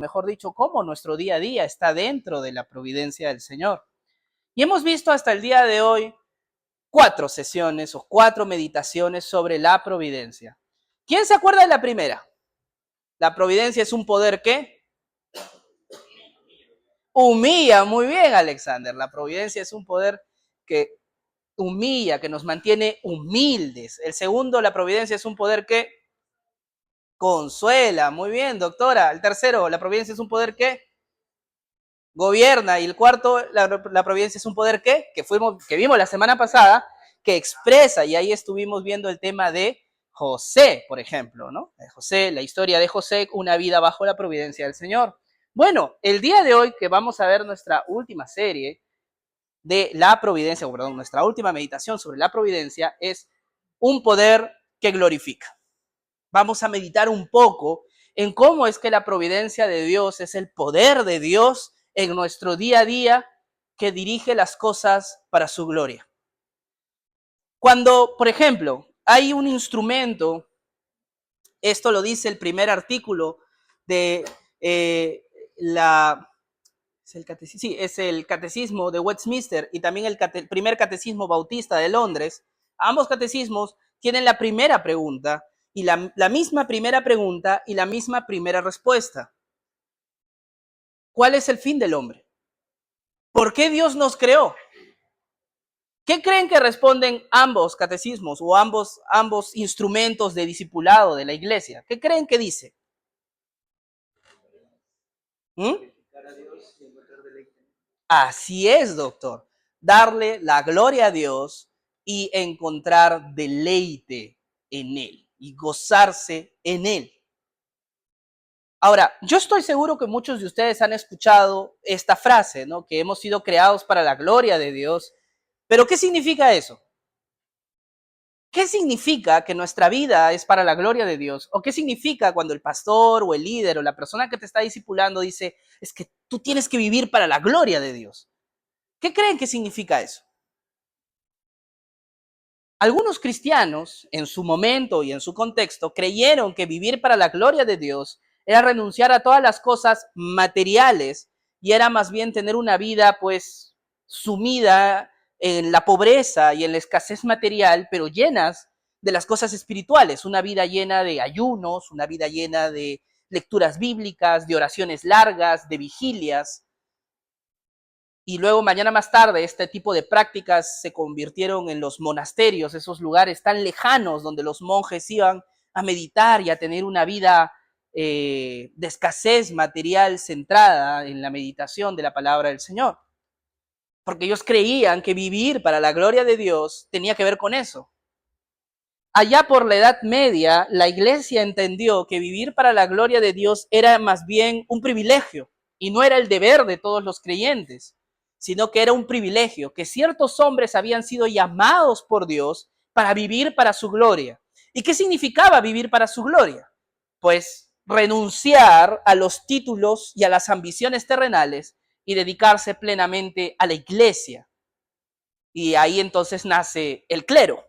mejor dicho, cómo nuestro día a día está dentro de la providencia del Señor. Y hemos visto hasta el día de hoy 4 sesiones o 4 meditaciones sobre la providencia. ¿Quién se acuerda de la primera? La providencia es un poder ¿qué? Humilla. Muy bien, Alexander. La providencia es un poder que humilla, que nos mantiene humildes. El segundo, la providencia es un poder que consuela. Muy bien, doctora. El tercero, la providencia es un poder que gobierna. Y el cuarto, la providencia es un poder que vimos la semana pasada, que expresa. Y ahí estuvimos viendo el tema de José, por ejemplo, ¿no? José, la historia de José, una vida bajo la providencia del Señor. Bueno, el día de hoy que vamos a ver nuestra última serie de la providencia, o perdón, nuestra última meditación sobre la providencia es un poder que glorifica. Vamos a meditar un poco en cómo es que la providencia de Dios es el poder de Dios en nuestro día a día que dirige las cosas para su gloria. Cuando, por ejemplo, hay un instrumento, esto lo dice el primer artículo de es el catecismo de Westminster y también el primer catecismo bautista de Londres. Ambos catecismos tienen la primera pregunta y la misma primera pregunta y la misma primera respuesta. ¿Cuál es el fin del hombre? ¿Por qué Dios nos creó? ¿Qué creen que responden ambos catecismos o ambos instrumentos de discipulado de la iglesia? ¿Qué creen que dice? Así es, doctor. Darle la gloria a Dios y encontrar deleite en Él y gozarse en Él. Ahora, yo estoy seguro que muchos de ustedes han escuchado esta frase, ¿no? Que hemos sido creados para la gloria de Dios. Pero ¿qué significa eso? ¿Qué significa que nuestra vida es para la gloria de Dios? ¿O qué significa cuando el pastor o el líder o la persona que te está discipulando dice, es que tú tienes que vivir para la gloria de Dios? ¿Qué creen que significa eso? Algunos cristianos, en su momento y en su contexto, creyeron que vivir para la gloria de Dios era renunciar a todas las cosas materiales y era más bien tener una vida, pues, sumida en la pobreza y en la escasez material, pero llenas de las cosas espirituales, una vida llena de ayunos, una vida llena de lecturas bíblicas, de oraciones largas, de vigilias. Y luego mañana más tarde este tipo de prácticas se convirtieron en los monasterios, esos lugares tan lejanos donde los monjes iban a meditar y a tener una vida de escasez material centrada en la meditación de la palabra del Señor. Porque ellos creían que vivir para la gloria de Dios tenía que ver con eso. Allá por la Edad Media, la iglesia entendió que vivir para la gloria de Dios era más bien un privilegio y no era el deber de todos los creyentes, sino que era un privilegio, que ciertos hombres habían sido llamados por Dios para vivir para su gloria. ¿Y qué significaba vivir para su gloria? Pues renunciar a los títulos y a las ambiciones terrenales y dedicarse plenamente a la iglesia. Y ahí entonces nace el clero.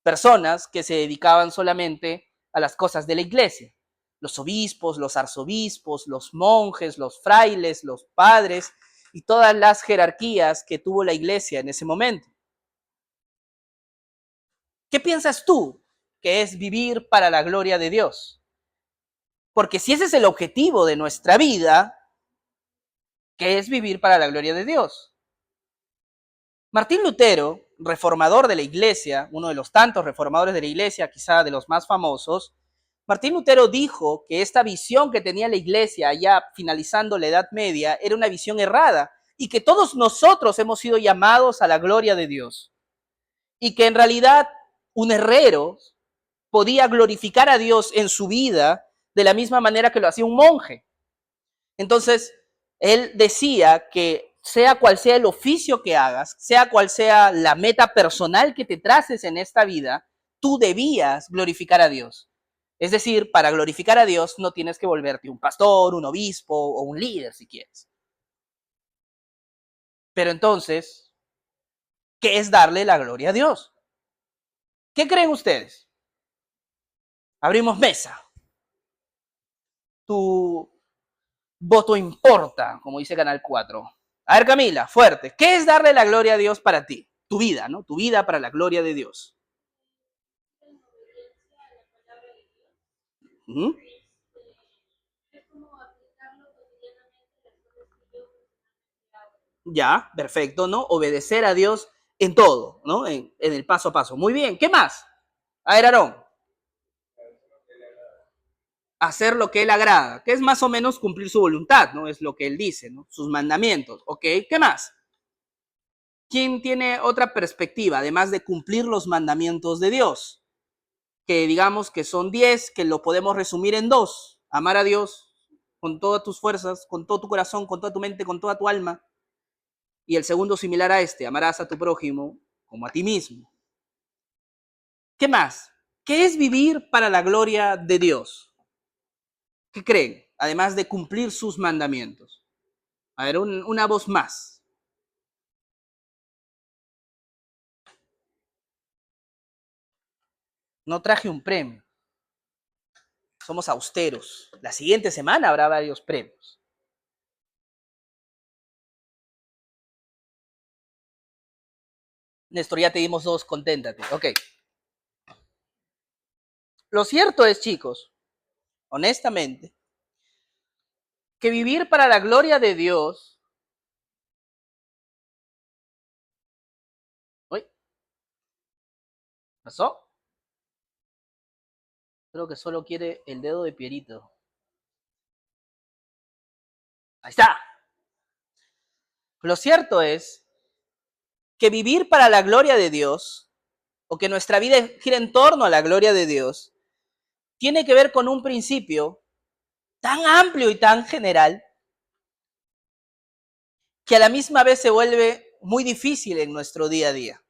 Personas que se dedicaban solamente a las cosas de la iglesia. Los obispos, los arzobispos, los monjes, los frailes, los padres y todas las jerarquías que tuvo la iglesia en ese momento. ¿Qué piensas tú que es vivir para la gloria de Dios? Porque si ese es el objetivo de nuestra vida, ¿qué es vivir para la gloria de Dios? Martín Lutero, reformador de la iglesia, uno de los tantos reformadores de la iglesia, quizá de los más famosos, Martín Lutero dijo que esta visión que tenía la iglesia ya finalizando la Edad Media era una visión errada y que todos nosotros hemos sido llamados a la gloria de Dios y que en realidad un herrero podía glorificar a Dios en su vida de la misma manera que lo hacía un monje. Entonces, él decía que sea cual sea el oficio que hagas, sea cual sea la meta personal que te traces en esta vida, tú debías glorificar a Dios. Es decir, para glorificar a Dios no tienes que volverte un pastor, un obispo o un líder si quieres. Pero entonces, ¿qué es darle la gloria a Dios? ¿Qué creen ustedes? Abrimos mesa. Tu voto importa, como dice Canal 4. A ver, Camila, fuerte. ¿Qué es darle la gloria a Dios para ti? Tu vida, ¿no? Tu vida para la gloria de Dios. ¿Mm? Ya, perfecto, ¿no? Obedecer a Dios en todo, ¿no? En el paso a paso. Muy bien, ¿qué más? A ver, Aarón. Hacer lo que Él agrada, que es más o menos cumplir su voluntad, ¿no? Es lo que Él dice, ¿no? Sus mandamientos, ¿ok? ¿Qué más? ¿Quién tiene otra perspectiva, además de cumplir los mandamientos de Dios? Que digamos que son 10, que lo podemos resumir en dos. Amar a Dios con todas tus fuerzas, con todo tu corazón, con toda tu mente, con toda tu alma. Y el segundo similar a este, amarás a tu prójimo como a ti mismo. ¿Qué más? ¿Qué es vivir para la gloria de Dios? ¿Qué creen? Además de cumplir sus mandamientos. A ver, una voz más. No traje un premio. Somos austeros. La siguiente semana habrá varios premios. Néstor, ya te dimos dos, conténtate. Ok. Lo cierto es, chicos, honestamente, que vivir para la gloria de Dios. ¿Uy? ¿Pasó? Creo que solo quiere el dedo de Pierito. Ahí está. Lo cierto es que vivir para la gloria de Dios, o que nuestra vida gira en torno a la gloria de Dios, tiene que ver con un principio tan amplio y tan general que a la misma vez se vuelve muy difícil en nuestro día a día.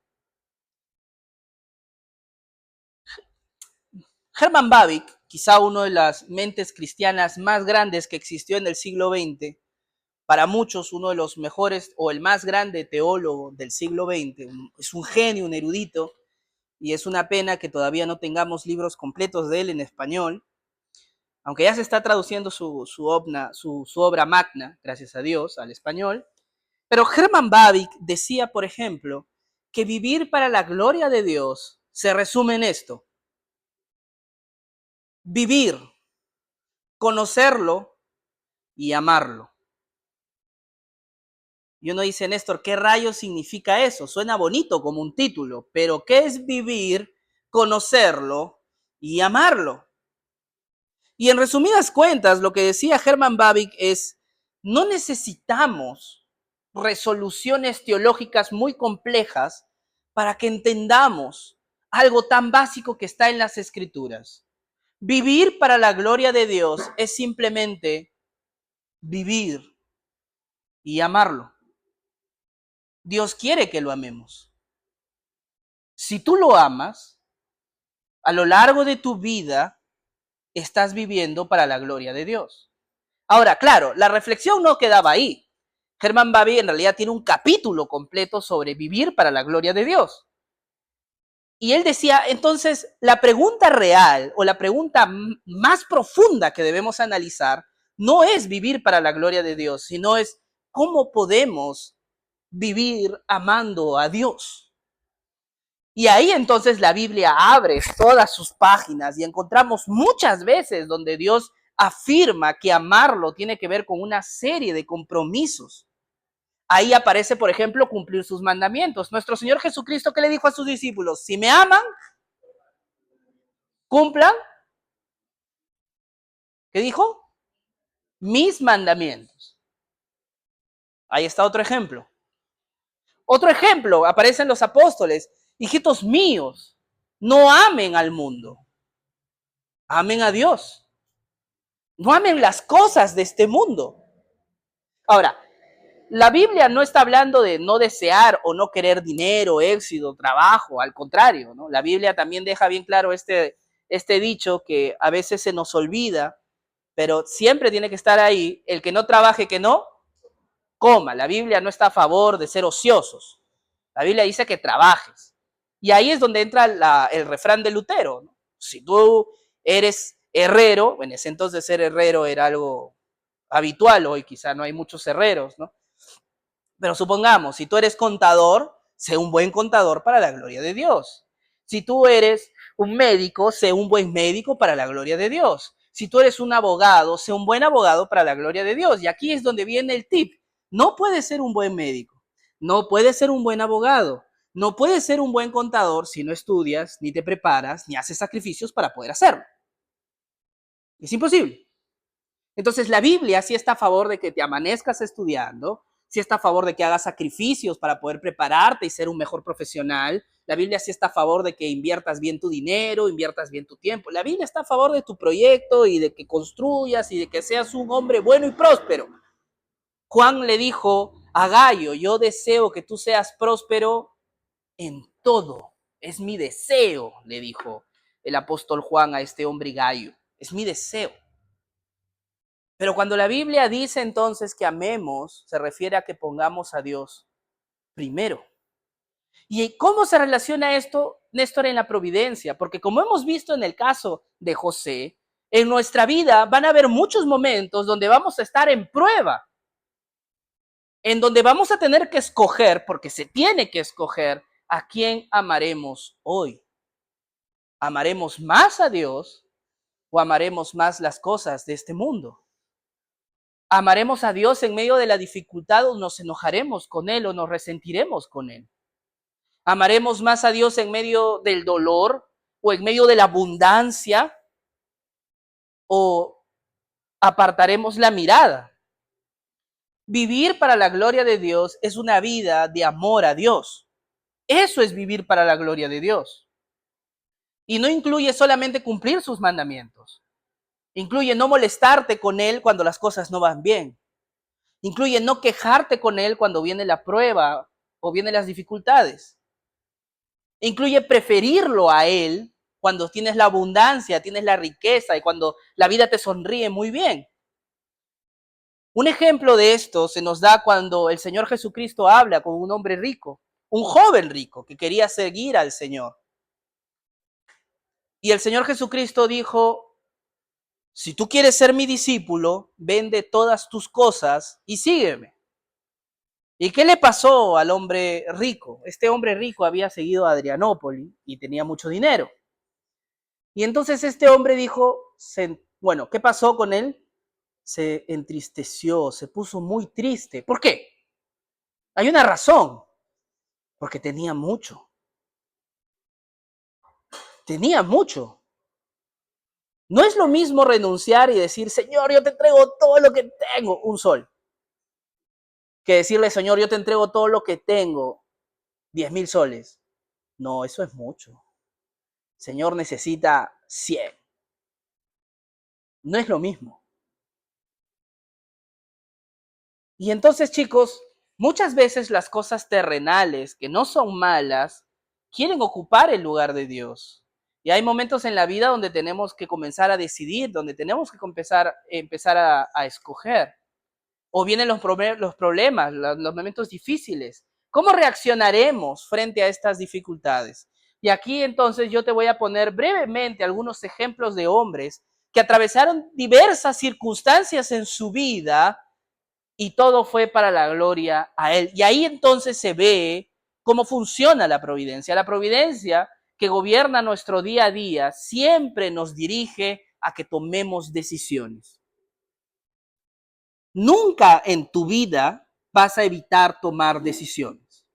Herman Bavinck, quizá una de las mentes cristianas más grandes que existió en el siglo XX, para muchos uno de los mejores o el más grande teólogo del siglo XX, es un genio, un erudito, y es una pena que todavía no tengamos libros completos de él en español, aunque ya se está traduciendo su obra magna, gracias a Dios, al español. Pero Herman Bavinck decía, por ejemplo, que vivir para la gloria de Dios se resume en esto: vivir, conocerlo y amarlo. Y uno dice, Néstor, ¿qué rayos significa eso? Suena bonito como un título, pero ¿qué es vivir, conocerlo y amarlo? Y en resumidas cuentas, lo que decía Herman Bavinck es, no necesitamos resoluciones teológicas muy complejas para que entendamos algo tan básico que está en las Escrituras. Vivir para la gloria de Dios es simplemente vivir y amarlo. Dios quiere que lo amemos. Si tú lo amas, a lo largo de tu vida estás viviendo para la gloria de Dios. Ahora, claro, la reflexión no quedaba ahí. Herman Bavinck en realidad tiene un capítulo completo sobre vivir para la gloria de Dios. Y él decía, entonces, la pregunta real o la pregunta más profunda que debemos analizar no es vivir para la gloria de Dios, sino es cómo podemos vivir amando a Dios. Y ahí entonces la Biblia abre todas sus páginas y encontramos muchas veces donde Dios afirma que amarlo tiene que ver con una serie de compromisos. Ahí aparece, por ejemplo, cumplir sus mandamientos. Nuestro Señor Jesucristo, ¿qué le dijo a sus discípulos? Si me aman, cumplan, ¿qué dijo? Mis mandamientos. Ahí está otro ejemplo. Otro ejemplo, aparecen los apóstoles. Hijitos míos, no amen al mundo, amen a Dios. No amen las cosas de este mundo. Ahora, la Biblia no está hablando de no desear o no querer dinero, éxito, trabajo, al contrario, ¿no? La Biblia también deja bien claro este dicho que a veces se nos olvida, pero siempre tiene que estar ahí: el que no trabaje, que no coma. La Biblia no está a favor de ser ociosos. La Biblia dice que trabajes. Y ahí es donde entra el refrán de Lutero, ¿no? Si tú eres herrero, en ese entonces ser herrero era algo habitual hoy, quizá no hay muchos herreros, ¿no? Pero supongamos, si tú eres contador, sé un buen contador para la gloria de Dios. Si tú eres un médico, sé un buen médico para la gloria de Dios. Si tú eres un abogado, sé un buen abogado para la gloria de Dios. Y aquí es donde viene el tip. No puedes ser un buen médico, no puedes ser un buen abogado, no puedes ser un buen contador si no estudias, ni te preparas, ni haces sacrificios para poder hacerlo. Es imposible. Entonces la Biblia sí está a favor de que te amanezcas estudiando, sí está a favor de que hagas sacrificios para poder prepararte y ser un mejor profesional. La Biblia sí está a favor de que inviertas bien tu dinero, inviertas bien tu tiempo. La Biblia está a favor de tu proyecto y de que construyas y de que seas un hombre bueno y próspero. Juan le dijo a Gallo, yo deseo que tú seas próspero en todo. Es mi deseo, le dijo el apóstol Juan a este hombre Gallo. Es mi deseo. Pero cuando la Biblia dice entonces que amemos, se refiere a que pongamos a Dios primero. ¿Y cómo se relaciona esto, Néstor, en la providencia? Porque como hemos visto en el caso de José, en nuestra vida van a haber muchos momentos donde vamos a estar en prueba, en donde vamos a tener que escoger, porque se tiene que escoger, a quién amaremos hoy. ¿Amaremos más a Dios o amaremos más las cosas de este mundo? ¿Amaremos a Dios en medio de la dificultad o nos enojaremos con Él o nos resentiremos con Él? ¿Amaremos más a Dios en medio del dolor o en medio de la abundancia o apartaremos la mirada? Vivir para la gloria de Dios es una vida de amor a Dios. Eso es vivir para la gloria de Dios. Y no incluye solamente cumplir sus mandamientos. Incluye no molestarte con Él cuando las cosas no van bien. Incluye no quejarte con Él cuando viene la prueba o vienen las dificultades. Incluye preferirlo a Él cuando tienes la abundancia, tienes la riqueza y cuando la vida te sonríe muy bien. Un ejemplo de esto se nos da cuando el Señor Jesucristo habla con un hombre rico, un joven rico que quería seguir al Señor. Y el Señor Jesucristo dijo, si tú quieres ser mi discípulo, vende todas tus cosas y sígueme. ¿Y qué le pasó al hombre rico? Este hombre rico había seguido a Adrianópolis y tenía mucho dinero. Y entonces este hombre dijo, bueno, ¿qué pasó con él? Se entristeció, se puso muy triste. ¿Por qué? Hay una razón, porque tenía mucho. Tenía mucho. No es lo mismo renunciar y decir, Señor, yo te entrego todo lo que tengo, un sol, que decirle, Señor, yo te entrego todo lo que tengo, 10,000 soles. No, eso es mucho. Señor necesita 100. No es lo mismo. Y entonces, chicos, muchas veces las cosas terrenales, que no son malas, quieren ocupar el lugar de Dios. Y hay momentos en la vida donde tenemos que comenzar a decidir, donde tenemos que empezar a escoger. O vienen los problemas, los momentos difíciles. ¿Cómo reaccionaremos frente a estas dificultades? Y aquí entonces yo te voy a poner brevemente algunos ejemplos de hombres que atravesaron diversas circunstancias en su vida y todo fue para la gloria a Él. Y ahí entonces se ve cómo funciona la providencia. La providencia que gobierna nuestro día a día siempre nos dirige a que tomemos decisiones. Nunca en tu vida vas a evitar tomar decisiones.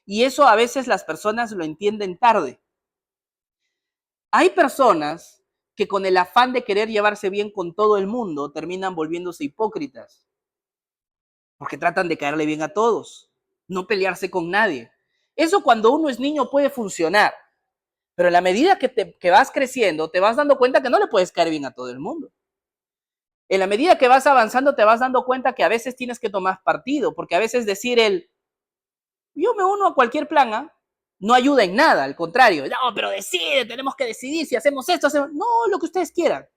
Y eso a veces las personas lo entienden tarde. Hay personas que con el afán de querer llevarse bien con todo el mundo terminan volviéndose hipócritas. Porque tratan de caerle bien a todos, no pelearse con nadie. Eso cuando uno es niño puede funcionar, pero en la medida que vas creciendo, te vas dando cuenta que no le puedes caer bien a todo el mundo. En la medida que vas avanzando, te vas dando cuenta que a veces tienes que tomar partido, porque a veces decir yo me uno a cualquier plan, ¿eh? No ayuda en nada, al contrario. No, pero decide, tenemos que decidir si hacemos esto, hacemos... No, lo que ustedes quieran.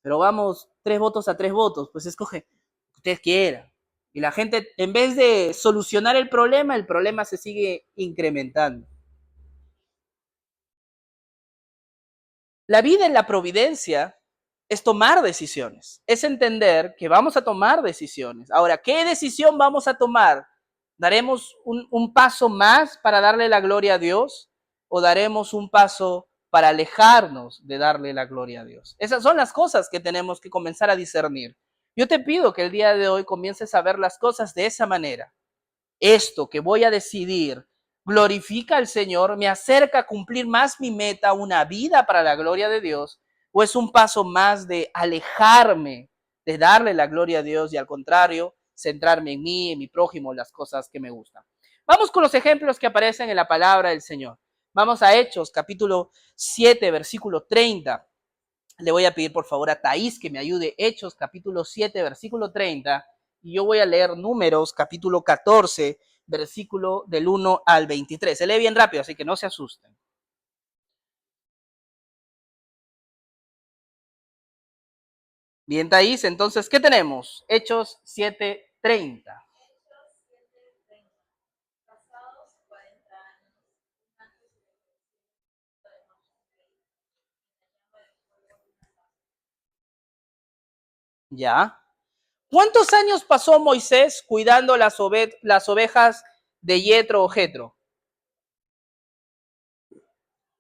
Pero vamos 3 votos a 3 votos, pues escoge lo que ustedes quieran. Y la gente, en vez de solucionar el problema se sigue incrementando. La vida en la providencia es tomar decisiones, es entender que vamos a tomar decisiones. Ahora, ¿qué decisión vamos a tomar? ¿Daremos un paso más para darle la gloria a Dios o daremos un paso para alejarnos de darle la gloria a Dios? Esas son las cosas que tenemos que comenzar a discernir. Yo te pido que el día de hoy comiences a ver las cosas de esa manera. Esto que voy a decidir glorifica al Señor, me acerca a cumplir más mi meta, una vida para la gloria de Dios, o es un paso más de alejarme de darle la gloria a Dios y al contrario, centrarme en mí, en mi prójimo, las cosas que me gustan. Vamos con los ejemplos que aparecen en la palabra del Señor. Vamos a Hechos, capítulo 7, versículo 30. Le voy a pedir por favor a Thaís que me ayude. Hechos, capítulo 7, versículo 30. Y yo voy a leer Números, capítulo 14, versículo del 1 al 23. Se lee bien rápido, así que no se asusten. Bien, Thaís, entonces, ¿qué tenemos? Hechos 7:30. Ya. ¿Cuántos años pasó Moisés cuidando las ovejas de Yetro o Jetro?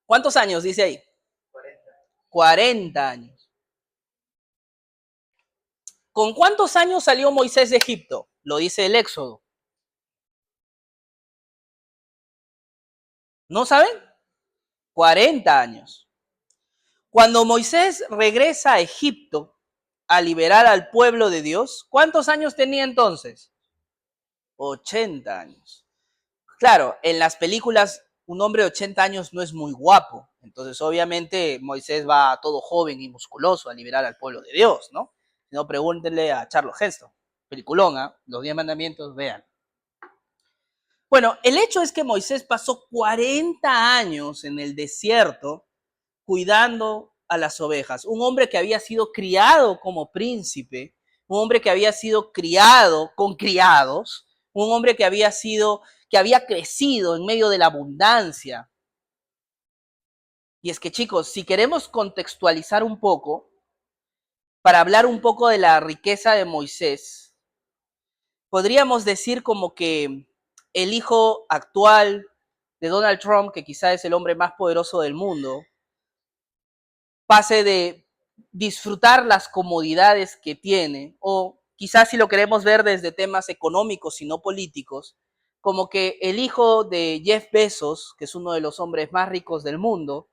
¿Cuántos años dice ahí? 40 años. ¿Con cuántos años salió Moisés de Egipto? Lo dice el Éxodo. ¿No saben? 40 años. Cuando Moisés regresa a Egipto a liberar al pueblo de Dios, ¿cuántos años tenía entonces? 80 años. Claro, en las películas un hombre de 80 años no es muy guapo, entonces obviamente Moisés va todo joven y musculoso a liberar al pueblo de Dios, ¿no? Si no, pregúntenle a Charles Heston, peliculón, ¿eh? Los 10 mandamientos, vean. Bueno, el hecho es que Moisés pasó 40 años en el desierto cuidando a las ovejas. Un hombre que había sido criado como príncipe, un hombre que había sido criado con criados, un hombre que había crecido en medio de la abundancia. Y es que, chicos, si queremos contextualizar un poco, para hablar un poco de la riqueza de Moisés, podríamos decir como que el hijo actual de Donald Trump, que quizá es el hombre más poderoso del mundo, pase de disfrutar las comodidades que tiene, o quizás si lo queremos ver desde temas económicos y no políticos, como que el hijo de Jeff Bezos, que es uno de los hombres más ricos del mundo,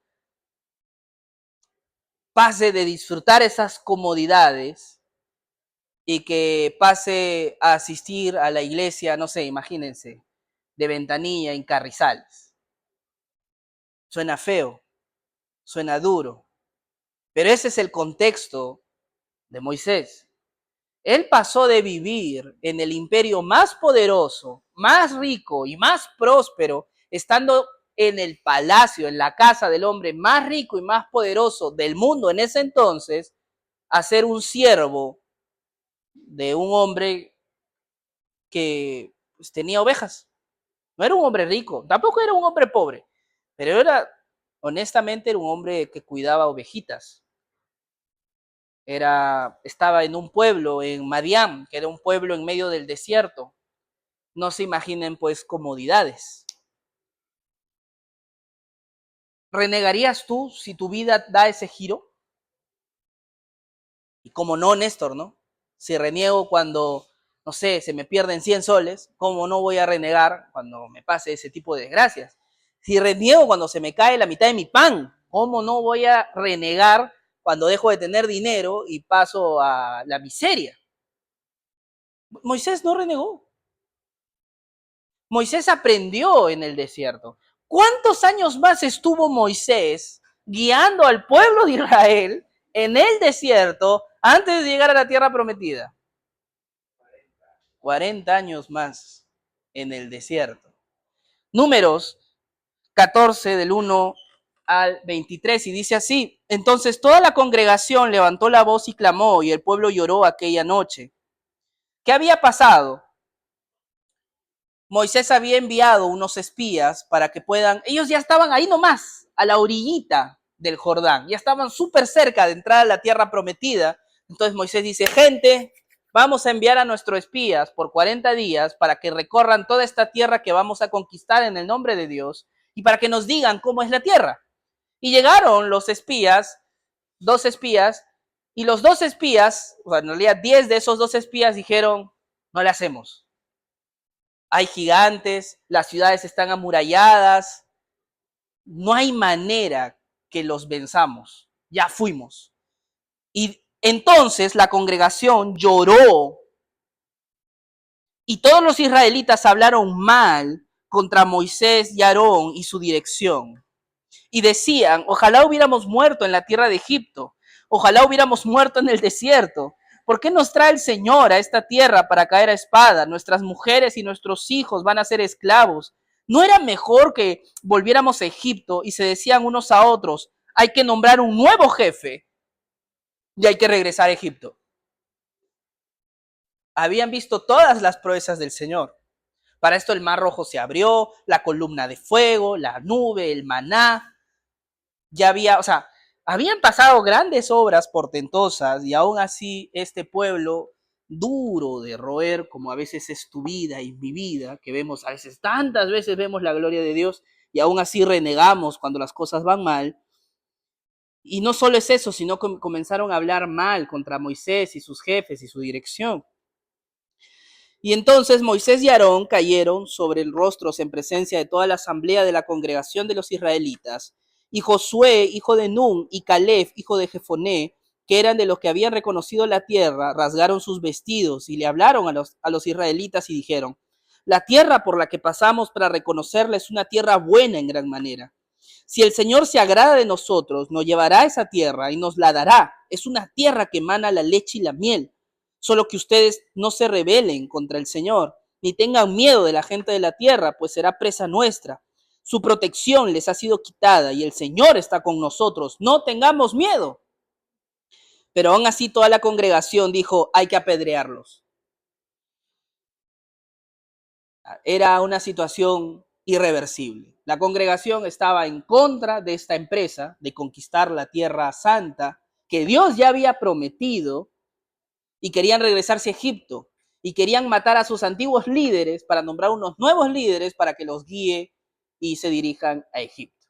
pase de disfrutar esas comodidades y que pase a asistir a la iglesia, no sé, imagínense, de ventanilla en Carrizales. Suena feo, suena duro, pero ese es el contexto de Moisés. Él pasó de vivir en el imperio más poderoso, más rico y más próspero, estando en el palacio, en la casa del hombre más rico y más poderoso del mundo en ese entonces, a ser un siervo de un hombre que pues, tenía ovejas. No era un hombre rico, tampoco era un hombre pobre, pero honestamente, era un hombre que cuidaba ovejitas. Estaba en un pueblo, en Madián, que era un pueblo en medio del desierto. No se imaginen pues comodidades. ¿Renegarías tú si tu vida da ese giro? Y como no, Néstor, ¿no? Si reniego cuando, no sé, se me pierden 100 soles, ¿cómo no voy a renegar cuando me pase ese tipo de desgracias? Si reniego cuando se me cae la mitad de mi pan, ¿cómo no voy a renegar cuando dejo de tener dinero y paso a la miseria? Moisés no renegó. Moisés aprendió en el desierto. ¿Cuántos años más estuvo Moisés guiando al pueblo de Israel en el desierto antes de llegar a la tierra prometida? 40 años más en el desierto. Números 14 del 1 al 23 y dice así: entonces toda la congregación levantó la voz y clamó y el pueblo lloró aquella noche. ¿Qué había pasado? Moisés había enviado unos espías para que puedan, ellos ya estaban ahí nomás, a la orillita del Jordán. Ya estaban súper cerca de entrar a la tierra prometida. Entonces Moisés dice, gente, vamos a enviar a nuestros espías por 40 días para que recorran toda esta tierra que vamos a conquistar en el nombre de Dios y para que nos digan cómo es la tierra. Y llegaron los espías, 2 espías, y los 2 espías, o sea, en realidad 10 de esos 2 espías dijeron, no le hacemos. Hay gigantes, las ciudades están amuralladas, no hay manera que los venzamos, ya fuimos. Y entonces la congregación lloró y todos los israelitas hablaron mal contra Moisés y Aarón y su dirección. Y decían, ojalá hubiéramos muerto en la tierra de Egipto, ojalá hubiéramos muerto en el desierto. ¿Por qué nos trae el Señor a esta tierra para caer a espada? Nuestras mujeres y nuestros hijos van a ser esclavos. ¿No era mejor que volviéramos a Egipto? Y se decían unos a otros, hay que nombrar un nuevo jefe y hay que regresar a Egipto. Habían visto todas las proezas del Señor. Para esto el mar rojo se abrió, la columna de fuego, la nube, el maná. Ya había, o sea, habían pasado grandes obras portentosas y aún así este pueblo duro de roer, como a veces es tu vida y mi vida, que vemos a veces, tantas veces vemos la gloria de Dios y aún así renegamos cuando las cosas van mal. Y no solo es eso, sino que comenzaron a hablar mal contra Moisés y sus jefes y su dirección. Y entonces Moisés y Aarón cayeron sobre el rostros en presencia de toda la asamblea de la congregación de los israelitas. Y Josué, hijo de Nun, y Caleb, hijo de Jefoné, que eran de los que habían reconocido la tierra, rasgaron sus vestidos y le hablaron a los israelitas y dijeron, la tierra por la que pasamos para reconocerla es una tierra buena en gran manera. Si el Señor se agrada de nosotros, nos llevará a esa tierra y nos la dará. Es una tierra que emana la leche y la miel. Solo que ustedes no se rebelen contra el Señor, ni tengan miedo de la gente de la tierra, pues será presa nuestra. Su protección les ha sido quitada y el Señor está con nosotros. No tengamos miedo. Pero aún así toda la congregación dijo, hay que apedrearlos. Era una situación irreversible. La congregación estaba en contra de esta empresa de conquistar la tierra santa que Dios ya había prometido y querían regresarse a Egipto y querían matar a sus antiguos líderes para nombrar unos nuevos líderes para que los guíe y se dirijan a Egipto.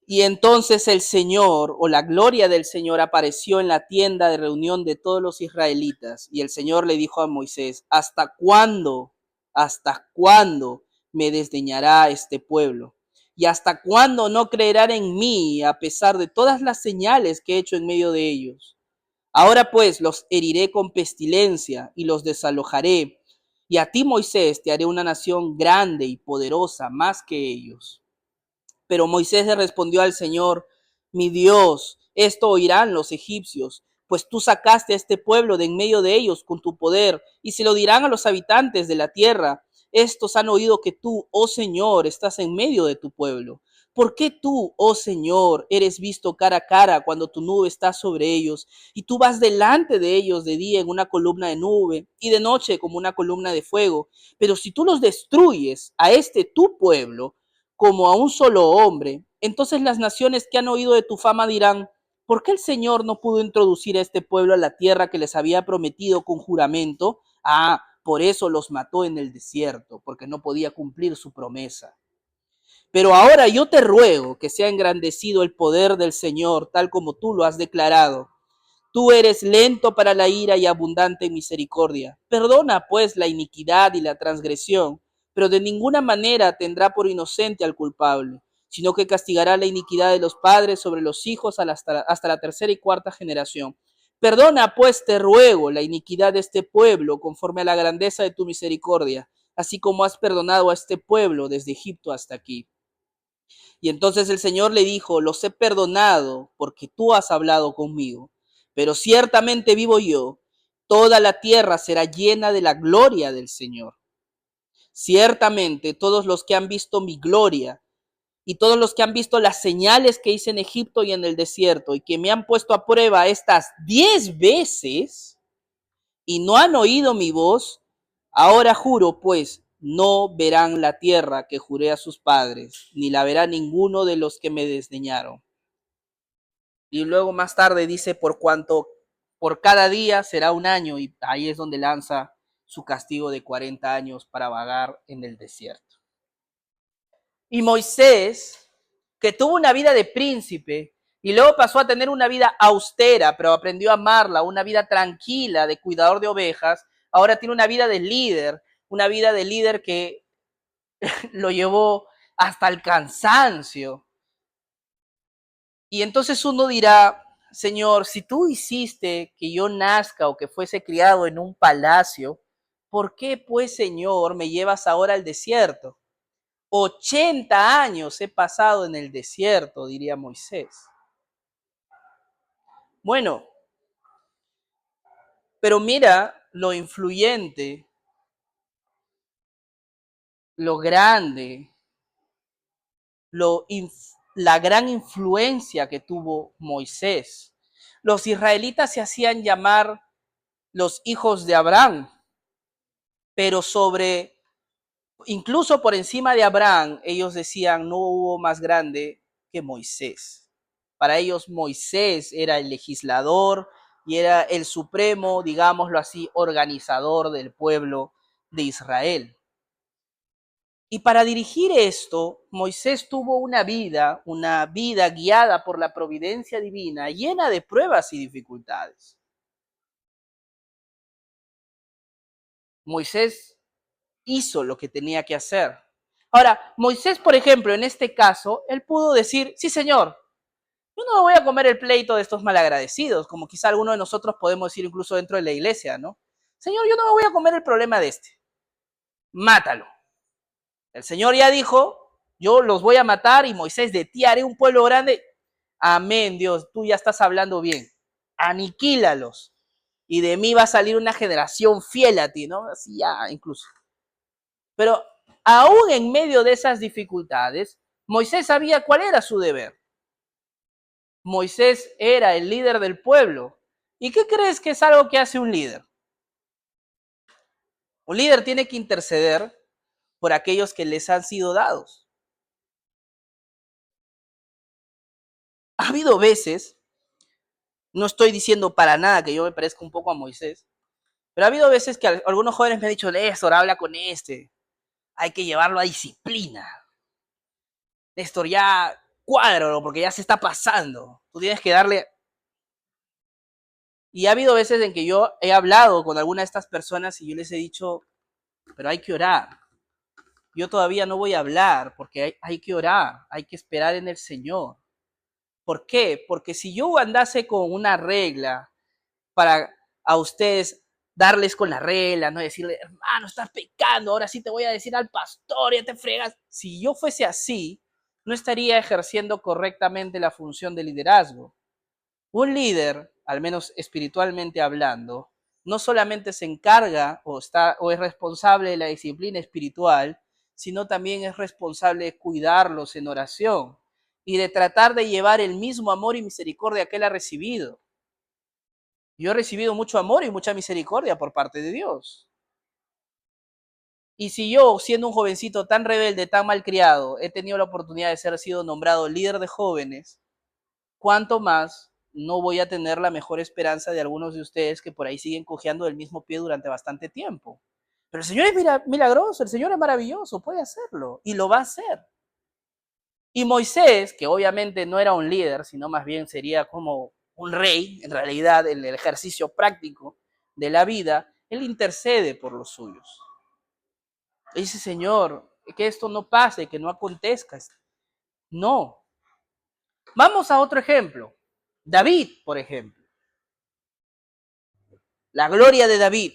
Y entonces el Señor o la gloria del Señor apareció en la tienda de reunión de todos los israelitas y el Señor le dijo a Moisés, ¿hasta cuándo? ¿Hasta cuándo me desdeñará este pueblo? ¿Y hasta cuándo no creerán en mí a pesar de todas las señales que he hecho en medio de ellos? Ahora pues los heriré con pestilencia y los desalojaré, y a ti, Moisés, te haré una nación grande y poderosa más que ellos. Pero Moisés le respondió al Señor, mi Dios, esto oirán los egipcios, pues tú sacaste a este pueblo de en medio de ellos con tu poder, y se lo dirán a los habitantes de la tierra. Estos han oído que tú, oh Señor, estás en medio de tu pueblo. ¿Por qué tú, oh Señor, eres visto cara a cara cuando tu nube está sobre ellos y tú vas delante de ellos de día en una columna de nube y de noche como una columna de fuego? Pero si tú los destruyes a este tu pueblo como a un solo hombre, entonces las naciones que han oído de tu fama dirán, ¿por qué el Señor no pudo introducir a este pueblo a la tierra que les había prometido con juramento? Ah, por eso los mató en el desierto, porque no podía cumplir su promesa. Pero ahora yo te ruego que sea engrandecido el poder del Señor, tal como tú lo has declarado. Tú eres lento para la ira y abundante en misericordia. Perdona, pues, la iniquidad y la transgresión, pero de ninguna manera tendrá por inocente al culpable, sino que castigará la iniquidad de los padres sobre los hijos hasta la tercera y cuarta generación. Perdona, pues, te ruego, la iniquidad de este pueblo conforme a la grandeza de tu misericordia, así como has perdonado a este pueblo desde Egipto hasta aquí. Y entonces el Señor le dijo, los he perdonado porque tú has hablado conmigo, pero ciertamente vivo yo, toda la tierra será llena de la gloria del Señor. Ciertamente todos los que han visto mi gloria y todos los que han visto las señales que hice en Egipto y en el desierto y que me han puesto a prueba estas 10 veces y no han oído mi voz, ahora juro pues no verán la tierra que juré a sus padres, ni la verá ninguno de los que me desdeñaron. Y luego más tarde dice, por cuanto por cada día será un año, y ahí es donde lanza su castigo de 40 años para vagar en el desierto. Y Moisés, que tuvo una vida de príncipe y luego pasó a tener una vida austera, pero aprendió a amarla, una vida tranquila de cuidador de ovejas, ahora tiene una vida de líder que lo llevó hasta el cansancio. Y entonces uno dirá, Señor, si tú hiciste que yo nazca o que fuese criado en un palacio, ¿por qué pues, Señor, me llevas ahora al desierto? 80 años he pasado en el desierto, diría Moisés. Bueno, pero mira lo influyente, lo grande, la gran influencia que tuvo Moisés. Los israelitas se hacían llamar los hijos de Abraham, pero incluso por encima de Abraham, ellos decían, no hubo más grande que Moisés. Para ellos Moisés era el legislador y era el supremo, digámoslo así, organizador del pueblo de Israel. Y para dirigir esto, Moisés tuvo una vida guiada por la providencia divina, llena de pruebas y dificultades. Moisés hizo lo que tenía que hacer. Ahora, Moisés, por ejemplo, en este caso, él pudo decir, sí, señor, yo no me voy a comer el pleito de estos malagradecidos, como quizá alguno de nosotros podemos decir incluso dentro de la iglesia, ¿no? Señor, yo no me voy a comer el problema de este. Mátalo. El Señor ya dijo, yo los voy a matar y Moisés, de ti haré un pueblo grande. Amén, Dios, tú ya estás hablando bien. Aniquílalos. Y de mí va a salir una generación fiel a ti, ¿no? Así ya, incluso. Pero aún en medio de esas dificultades, Moisés sabía cuál era su deber. Moisés era el líder del pueblo. ¿Y qué crees que es algo que hace un líder? Un líder tiene que interceder por aquellos que les han sido dados. Ha habido veces, no estoy diciendo para nada que yo me parezca un poco a Moisés, pero ha habido veces que algunos jóvenes me han dicho, Néstor, habla con este, hay que llevarlo a disciplina. Néstor, ya cuádralo porque ya se está pasando. Tú tienes que darle. Y ha habido veces en que yo he hablado con alguna de estas personas y yo les he dicho, pero hay que orar. Yo todavía no voy a hablar porque hay que orar, hay que esperar en el Señor. ¿Por qué? Porque si yo andase con una regla para a ustedes darles con la regla, no decirle, hermano, estás pecando, ahora sí te voy a decir al pastor, ya te fregas. Si yo fuese así, no estaría ejerciendo correctamente la función de liderazgo. Un líder, al menos espiritualmente hablando, no solamente se encarga o es responsable de la disciplina espiritual, sino también es responsable de cuidarlos en oración y de tratar de llevar el mismo amor y misericordia que él ha recibido. Yo he recibido mucho amor y mucha misericordia por parte de Dios. Y si yo, siendo un jovencito tan rebelde, tan malcriado, he tenido la oportunidad de ser sido nombrado líder de jóvenes, cuánto más no voy a tener la mejor esperanza de algunos de ustedes que por ahí siguen cojeando del mismo pie durante bastante tiempo. Pero el Señor es milagroso, el Señor es maravilloso, puede hacerlo y lo va a hacer. Y Moisés, que obviamente no era un líder, sino más bien sería como un rey, en realidad, en el ejercicio práctico de la vida, él intercede por los suyos. Él dice, Señor, que esto no pase, que no acontezca. No. Vamos a otro ejemplo. David, por ejemplo. La gloria de David.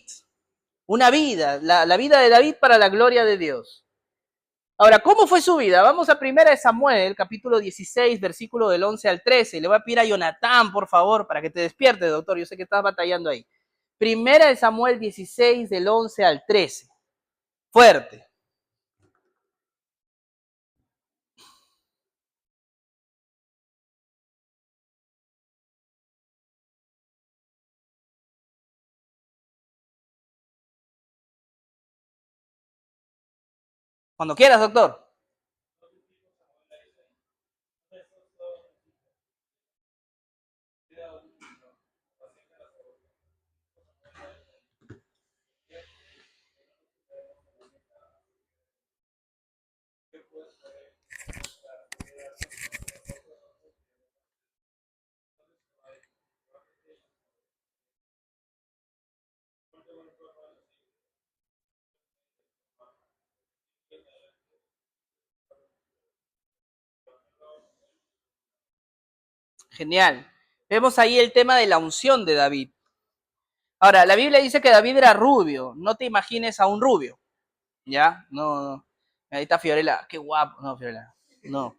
Una vida, la vida de David para la gloria de Dios. Ahora, ¿cómo fue su vida? Vamos a 1 Samuel, capítulo 16, versículo del 11 al 13. Le voy a pedir a Jonathan, por favor, para que te despierte, doctor. Yo sé que estás batallando ahí. 1 Samuel 16, del 11 al 13. Fuerte. Cuando quieras, doctor. Genial. Vemos ahí el tema de la unción de David. Ahora, la Biblia dice que David era rubio. No te imagines a un rubio. ¿Ya? No, no. Ahí está Fiorella. Qué guapo. No, Fiorella. No.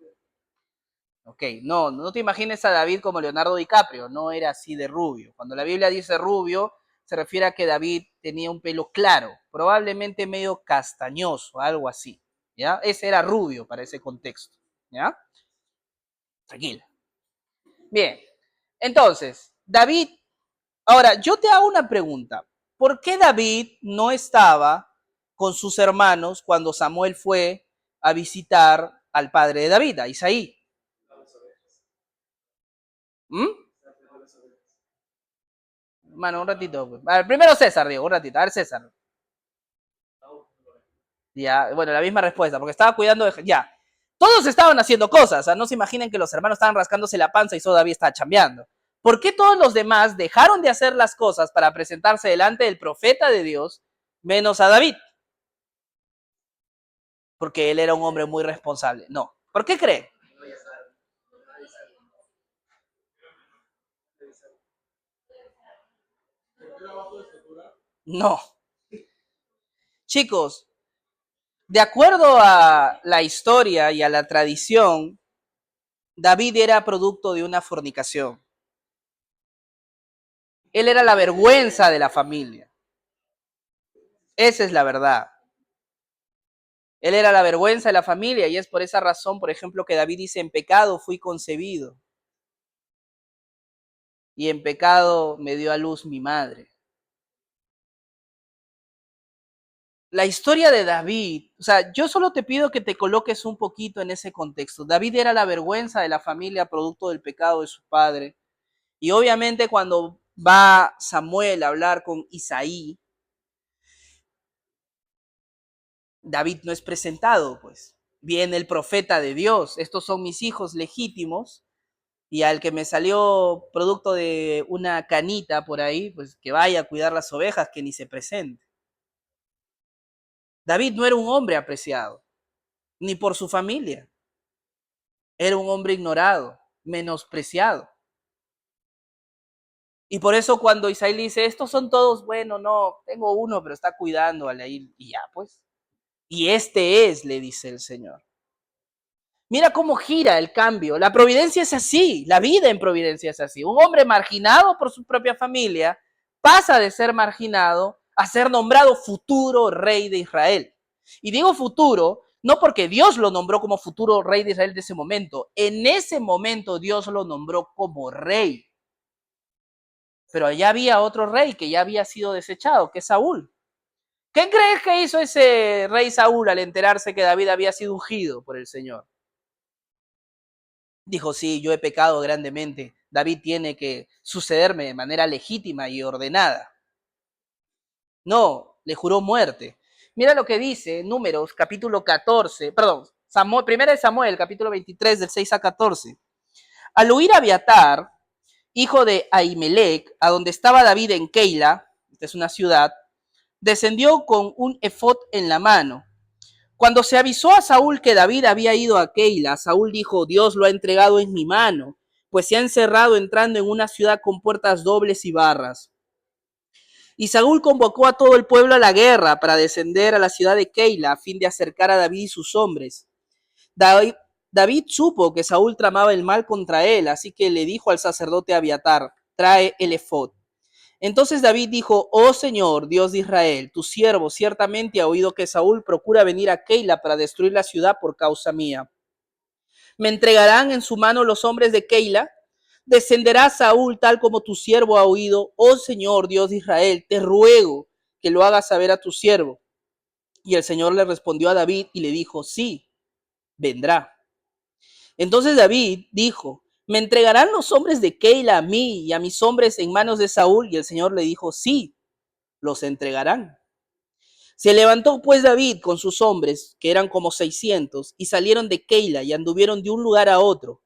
Ok, no, no te imagines a David como Leonardo DiCaprio. No era así de rubio. Cuando la Biblia dice rubio, se refiere a que David tenía un pelo claro, probablemente medio castañoso, algo así. ¿Ya? Ese era rubio para ese contexto. ¿Ya? Tranquila. Bien. Entonces, David. Ahora, yo te hago una pregunta. ¿Por qué David no estaba con sus hermanos cuando Samuel fue a visitar al padre de David, a Isaí? ¿Mm? Mano, un ratito. A ver, primero César, digo, un ratito. A ver, César. Ya, bueno, la misma respuesta, porque estaba cuidando de... Ya, todos estaban haciendo cosas, o sea, no se imaginen que los hermanos estaban rascándose la panza y solo David estaba chambeando. ¿Por qué todos los demás dejaron de hacer las cosas para presentarse delante del profeta de Dios, menos a David? Porque él era un hombre muy responsable. No. ¿Por qué cree? No. Chicos, de acuerdo a la historia y a la tradición, David era producto de una fornicación. Él era la vergüenza de la familia. Esa es la verdad. Él era la vergüenza de la familia y es por esa razón, por ejemplo, que David dice, en pecado fui concebido y en pecado me dio a luz mi madre. La historia de David, o sea, yo solo te pido que te coloques un poquito en ese contexto. David era la vergüenza de la familia producto del pecado de su padre. Y obviamente cuando va Samuel a hablar con Isaí, David no es presentado, pues. Viene el profeta de Dios, estos son mis hijos legítimos, y al que me salió producto de una canita por ahí, pues que vaya a cuidar las ovejas, que ni se presente. David no era un hombre apreciado, ni por su familia. Era un hombre ignorado, menospreciado. Y por eso cuando Isaí dice, estos son todos, bueno, no, tengo uno, pero está cuidando a Leí, y ya pues. Y este es, le dice el Señor. Mira cómo gira el cambio. La providencia es así, la vida en providencia es así. Un hombre marginado por su propia familia pasa de ser marginado a ser nombrado futuro rey de Israel. Y digo futuro no porque Dios lo nombró como futuro rey de Israel de ese momento. En ese momento Dios lo nombró como rey. Pero allá había otro rey que ya había sido desechado, que es Saúl. ¿Qué crees que hizo ese rey Saúl al enterarse que David había sido ungido por el Señor? Dijo, sí, yo he pecado grandemente. David tiene que sucederme de manera legítima y ordenada. No, le juró muerte. Mira lo que dice Números, capítulo 14, perdón, primera de Samuel, capítulo 23, del 6 a 14. Al oír a Abiatar, hijo de Ahimelech, a donde estaba David en Keila, esta es una ciudad, descendió con un efod en la mano. Cuando se avisó a Saúl que David había ido a Keila, Saúl dijo, Dios lo ha entregado en mi mano, pues se ha encerrado entrando en una ciudad con puertas dobles y barras. Y Saúl convocó a todo el pueblo a la guerra para descender a la ciudad de Keila a fin de acercar a David y sus hombres. David supo que Saúl tramaba el mal contra él, así que le dijo al sacerdote Abiatar, trae el efod. Entonces David dijo, oh Señor, Dios de Israel, tu siervo ciertamente ha oído que Saúl procura venir a Keila para destruir la ciudad por causa mía. ¿Me entregarán en su mano los hombres de Keila? Descenderá Saúl tal como tu siervo ha oído, oh Señor, Dios de Israel, te ruego que lo hagas saber a tu siervo. Y el Señor le respondió a David y le dijo, sí, vendrá. Entonces David dijo, ¿me entregarán los hombres de Keila a mí y a mis hombres en manos de Saúl? Y el Señor le dijo, sí, los entregarán. Se levantó pues David con sus hombres, que eran como 600, y salieron de Keila y anduvieron de un lugar a otro.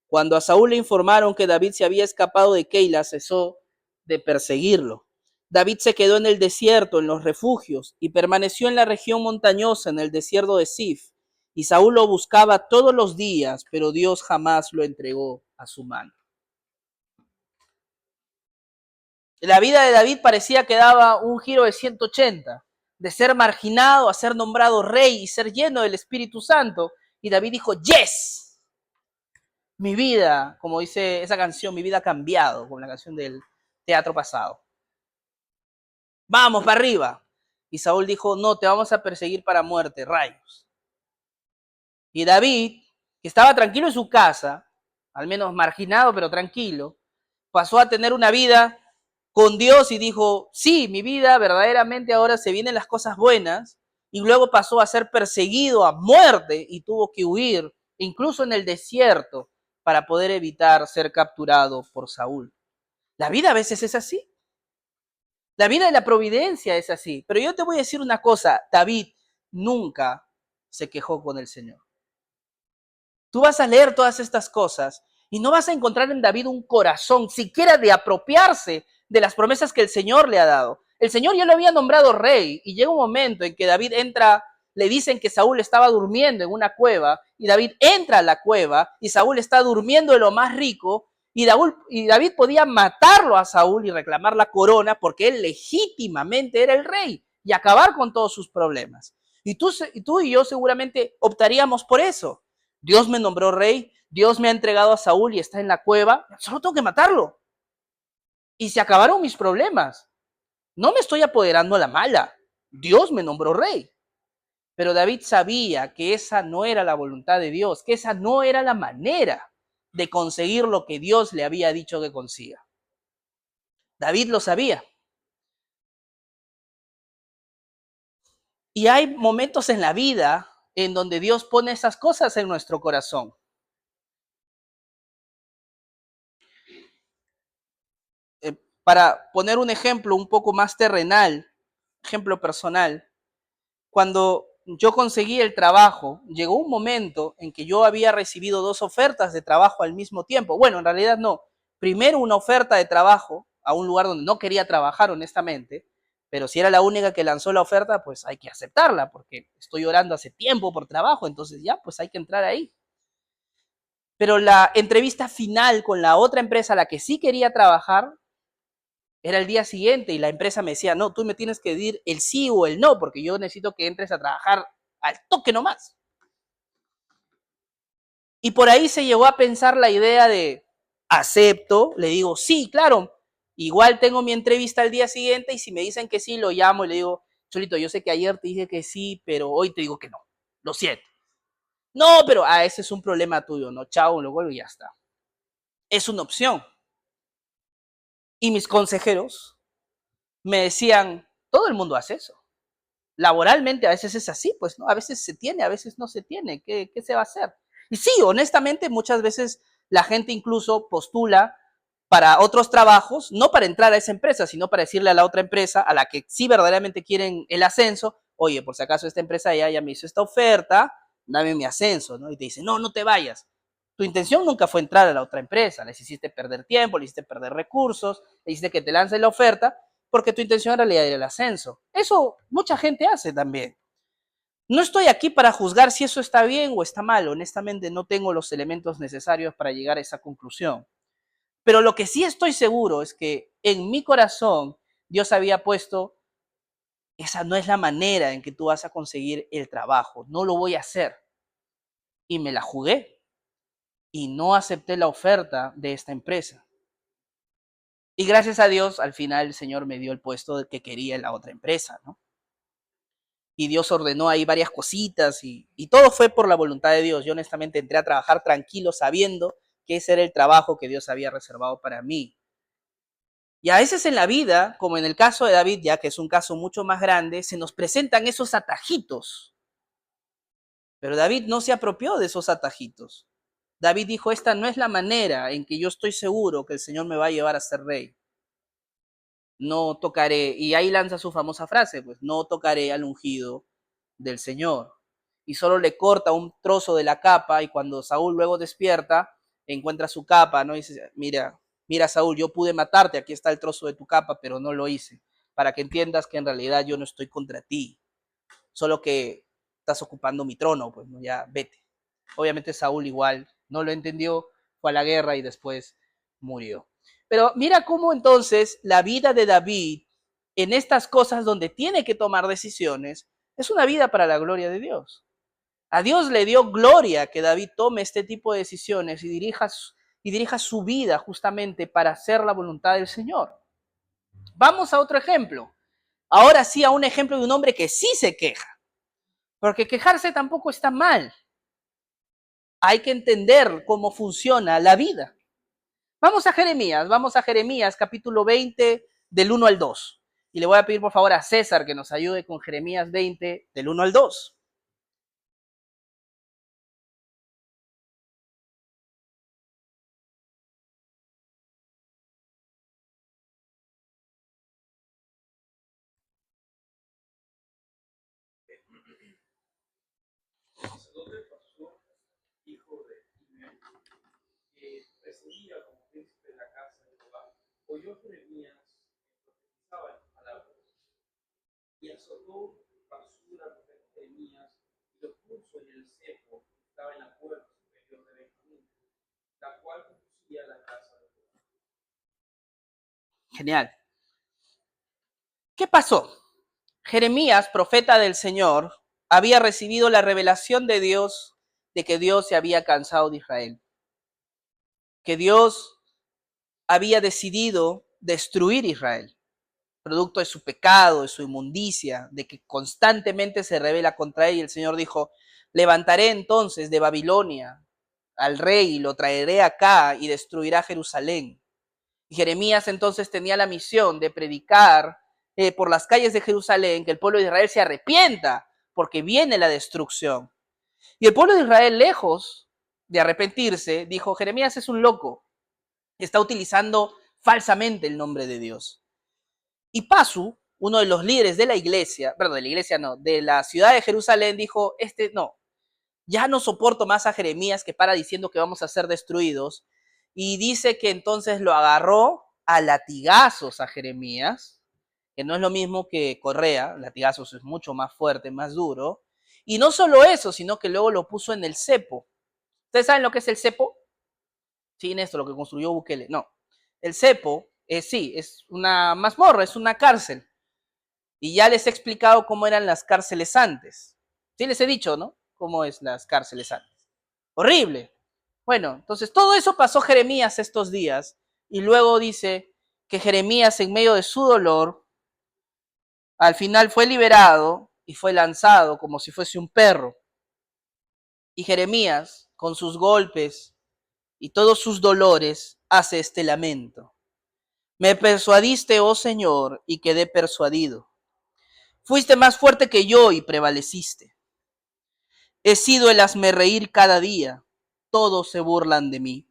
Cuando a Saúl le informaron que David se había escapado de Keila, cesó de perseguirlo. David se quedó en el desierto, en los refugios, y permaneció en la región montañosa, en el desierto de Sif. Y Saúl lo buscaba todos los días, pero Dios jamás lo entregó a su mano. La vida de David parecía que daba un giro de 180, de ser marginado a ser nombrado rey y ser lleno del Espíritu Santo. Y David dijo, yes, mi vida, como dice esa canción, mi vida ha cambiado, como la canción del teatro pasado. Vamos para arriba. Y Saúl dijo, no, te vamos a perseguir para muerte, rayos. Y David, que estaba tranquilo en su casa, al menos marginado, pero tranquilo, pasó a tener una vida con Dios y dijo, sí, mi vida verdaderamente ahora se vienen las cosas buenas, y luego pasó a ser perseguido a muerte y tuvo que huir, incluso en el desierto, para poder evitar ser capturado por Saúl. La vida a veces es así. La vida de la providencia es así. Pero yo te voy a decir una cosa, David nunca se quejó con el Señor. Tú vas a leer todas estas cosas y no vas a encontrar en David un corazón siquiera de apropiarse de las promesas que el Señor le ha dado. El Señor ya lo había nombrado rey y llega un momento en que David entra, le dicen que Saúl estaba durmiendo en una cueva y David entra a la cueva y Saúl está durmiendo de lo más rico y David podía matarlo a Saúl y reclamar la corona porque él legítimamente era el rey y acabar con todos sus problemas. Y tú y yo seguramente optaríamos por eso. Dios me nombró rey, Dios me ha entregado a Saúl y está en la cueva, solo tengo que matarlo. Y se acabaron mis problemas. No me estoy apoderando a la mala. Dios me nombró rey. Pero David sabía que esa no era la voluntad de Dios, que esa no era la manera de conseguir lo que Dios le había dicho que consiga. David lo sabía. Y hay momentos en la vida en donde Dios pone esas cosas en nuestro corazón. Para poner un ejemplo un poco más terrenal, ejemplo personal, cuando yo conseguí el trabajo, llegó un momento en que yo había recibido 2 ofertas de trabajo al mismo tiempo. Bueno, en realidad no. Primero una oferta de trabajo a un lugar donde no quería trabajar, honestamente, pero si era la única que lanzó la oferta, pues hay que aceptarla, porque estoy orando hace tiempo por trabajo, entonces ya, pues hay que entrar ahí. Pero la entrevista final con la otra empresa a la que sí quería trabajar era el día siguiente y la empresa me decía, no, tú me tienes que decir el sí o el no, porque yo necesito que entres a trabajar al toque nomás. Y por ahí se llegó a pensar la idea de, acepto, le digo, sí, claro, igual tengo mi entrevista al día siguiente y si me dicen que sí, lo llamo y le digo, Cholito, yo sé que ayer te dije que sí, pero hoy te digo que no, lo siento. No, pero ese es un problema tuyo, no, chao, lo vuelvo y ya está. Es una opción. Y mis consejeros me decían, todo el mundo hace eso. Laboralmente a veces es así, pues, ¿no? A veces se tiene, a veces no se tiene. ¿Qué se va a hacer? Y sí, honestamente, muchas veces la gente incluso postula para otros trabajos, no para entrar a esa empresa, sino para decirle a la otra empresa, a la que sí verdaderamente quieren el ascenso, oye, por si acaso esta empresa ya me hizo esta oferta, dame mi ascenso, ¿no? Y te dice, no, no te vayas. Tu intención nunca fue entrar a la otra empresa, les hiciste perder tiempo, les hiciste perder recursos, le hiciste que te lance la oferta, porque tu intención en realidad era el ascenso. Eso mucha gente hace también. No estoy aquí para juzgar si eso está bien o está mal. Honestamente, no tengo los elementos necesarios para llegar a esa conclusión. Pero lo que sí estoy seguro es que en mi corazón Dios había puesto, esa no es la manera en que tú vas a conseguir el trabajo. No lo voy a hacer. Y me la jugué. Y no acepté la oferta de esta empresa. Y gracias a Dios, al final el Señor me dio el puesto que quería en la otra empresa, ¿no? Y Dios ordenó ahí varias cositas y todo fue por la voluntad de Dios. Yo honestamente entré a trabajar tranquilo sabiendo que ese era el trabajo que Dios había reservado para mí. Y a veces en la vida, como en el caso de David, ya que es un caso mucho más grande, se nos presentan esos atajitos. Pero David no se apropió de esos atajitos. David dijo, esta no es la manera en que yo estoy seguro que el Señor me va a llevar a ser rey. No tocaré, y ahí lanza su famosa frase, pues, no tocaré al ungido del Señor. Y solo le corta un trozo de la capa y cuando Saúl luego despierta, encuentra su capa, ¿no? Y dice, mira Saúl, yo pude matarte, aquí está el trozo de tu capa, pero no lo hice, para que entiendas que en realidad yo no estoy contra ti, solo que estás ocupando mi trono, pues, ¿no? Ya vete. Obviamente Saúl igual no lo entendió, fue a la guerra y después murió. Pero mira cómo entonces la vida de David en estas cosas donde tiene que tomar decisiones es una vida para la gloria de Dios. A Dios le dio gloria que David tome este tipo de decisiones y dirija su vida justamente para hacer la voluntad del Señor. Vamos a otro ejemplo. Ahora sí a un ejemplo de un hombre que sí se queja. Porque quejarse tampoco está mal. Hay que entender cómo funciona la vida. Vamos a Jeremías capítulo 20 del 1 al 2. Y le voy a pedir por favor a César que nos ayude con Jeremías 20 del 1 al 2. Genial. ¿Qué pasó? Jeremías, profeta del Señor, había recibido la revelación de Dios de que Dios se había cansado de Israel, que Dios había decidido destruir Israel, producto de su pecado, de su inmundicia, de que constantemente se rebela contra él. Y el Señor dijo, levantaré entonces de Babilonia al rey y lo traeré acá y destruirá Jerusalén. Y Jeremías entonces tenía la misión de predicar por las calles de Jerusalén que el pueblo de Israel se arrepienta porque viene la destrucción. Y el pueblo de Israel, lejos de arrepentirse, dijo, Jeremías es un loco, está utilizando falsamente el nombre de Dios. Y Pasu, uno de los líderes de la iglesia, perdón, de la iglesia no, de la ciudad de Jerusalén, dijo, no, ya no soporto más a Jeremías que para diciendo que vamos a ser destruidos. Y dice que entonces lo agarró a latigazos a Jeremías, que no es lo mismo que correa, latigazos es mucho más fuerte, más duro. Y no solo eso, sino que luego lo puso en el cepo. ¿Ustedes saben lo que es el cepo? Sí, esto, lo que construyó Bukele. No, el cepo, sí, es una mazmorra, es una cárcel. Y ya les he explicado cómo eran las cárceles antes. Sí les he dicho, ¿no? Cómo es las cárceles antes. Horrible. Bueno, entonces todo eso pasó Jeremías estos días y luego dice que Jeremías en medio de su dolor al final fue liberado y fue lanzado como si fuese un perro. Y Jeremías, con sus golpes y todos sus dolores, hace este lamento. Me persuadiste, oh Señor, y quedé persuadido. Fuiste más fuerte que yo y prevaleciste. He sido el hazmerreír cada día. Todos se burlan de mí.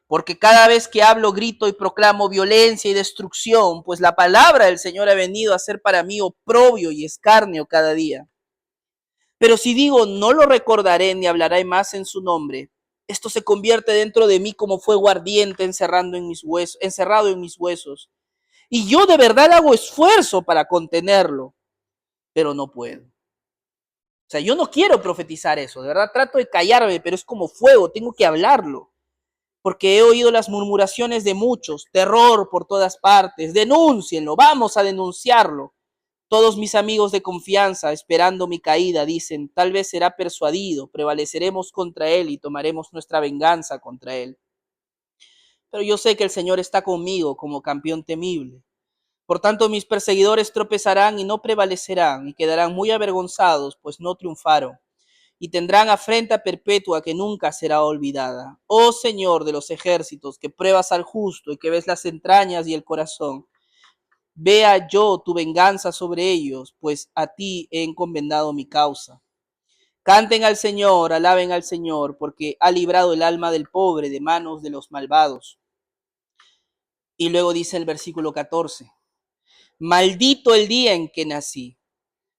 Porque cada vez que hablo grito y proclamo violencia y destrucción, pues la palabra del Señor ha venido a ser para mí oprobio y escarnio cada día. Pero si digo, no lo recordaré ni hablaré más en su nombre, esto se convierte dentro de mí como fuego ardiente encerrado en mis huesos. Y yo de verdad hago esfuerzo para contenerlo, pero no puedo. O sea, yo no quiero profetizar eso, de verdad trato de callarme, pero es como fuego, tengo que hablarlo. Porque he oído las murmuraciones de muchos, terror por todas partes, denúncienlo, vamos a denunciarlo. Todos mis amigos de confianza, esperando mi caída, dicen, tal vez será persuadido, prevaleceremos contra él y tomaremos nuestra venganza contra él. Pero yo sé que el Señor está conmigo como campeón temible. Por tanto, mis perseguidores tropezarán y no prevalecerán y quedarán muy avergonzados, pues no triunfaron. y tendrán afrenta perpetua que nunca será olvidada. Oh Señor de los ejércitos, que pruebas al justo y que ves las entrañas y el corazón, vea yo tu venganza sobre ellos, pues a ti he encomendado mi causa. Canten al Señor, alaben al Señor, porque ha librado el alma del pobre de manos de los malvados. Y luego dice el versículo 14, maldito el día en que nací,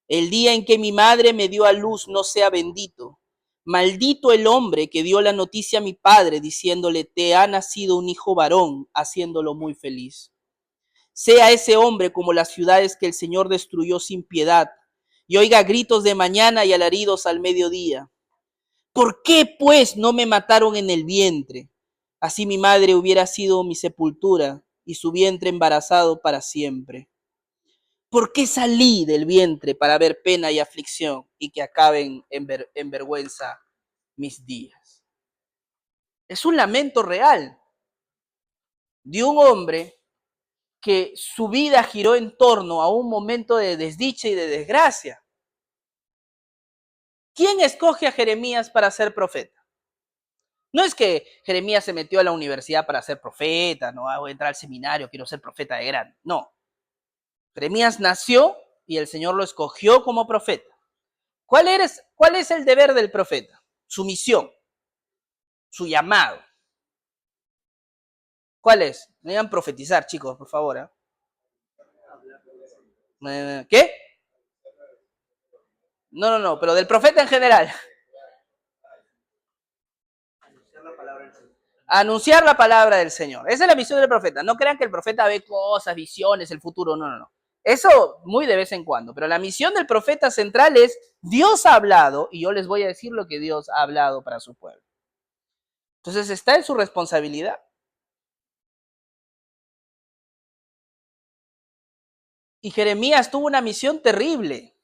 el día en que mi madre me dio a luz no sea bendito. Maldito el hombre que dio la noticia a mi padre diciéndole, te ha nacido un hijo varón, haciéndolo muy feliz. Sea ese hombre como las ciudades que el Señor destruyó sin piedad, y oiga gritos de mañana y alaridos al mediodía. ¿Por qué, pues, no me mataron en el vientre? Así mi madre hubiera sido mi sepultura y su vientre embarazado para siempre. ¿Por qué salí del vientre para ver pena y aflicción y que acaben en vergüenza mis días? Es un lamento real de un hombre que su vida giró en torno a un momento de desdicha y de desgracia. ¿Quién escoge a Jeremías para ser profeta? No es que Jeremías se metió a la universidad para ser profeta, no voy a entrar al seminario, quiero ser profeta de grande. No. Jeremías nació y el Señor lo escogió como profeta. ¿Cuál es el deber del profeta? Su misión, su llamado. ¿Cuál es? No digan profetizar, chicos, por favor. ¿Qué? No, pero del profeta en general. Anunciar la palabra del Señor. Esa es la misión del profeta. No crean que el profeta ve cosas, visiones, el futuro. No. Eso muy de vez en cuando. Pero la misión del profeta central es Dios ha hablado y yo les voy a decir lo que Dios ha hablado para su pueblo. Entonces está en su responsabilidad. Y Jeremías tuvo una misión terrible.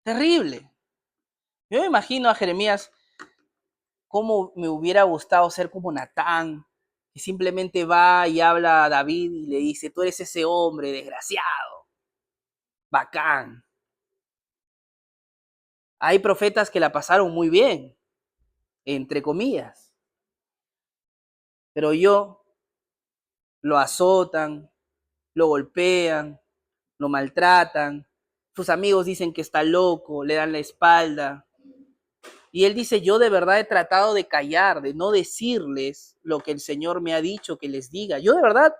Terrible. Yo me imagino a Jeremías cómo me hubiera gustado ser como Natán, que simplemente va y habla a David y le dice, tú eres ese hombre desgraciado, bacán. Hay profetas que la pasaron muy bien, entre comillas, pero lo azotan, lo golpean, lo maltratan, sus amigos dicen que está loco, le dan la espalda. Y él dice, yo de verdad he tratado de callar, de no decirles lo que el Señor me ha dicho que les diga. Yo de verdad,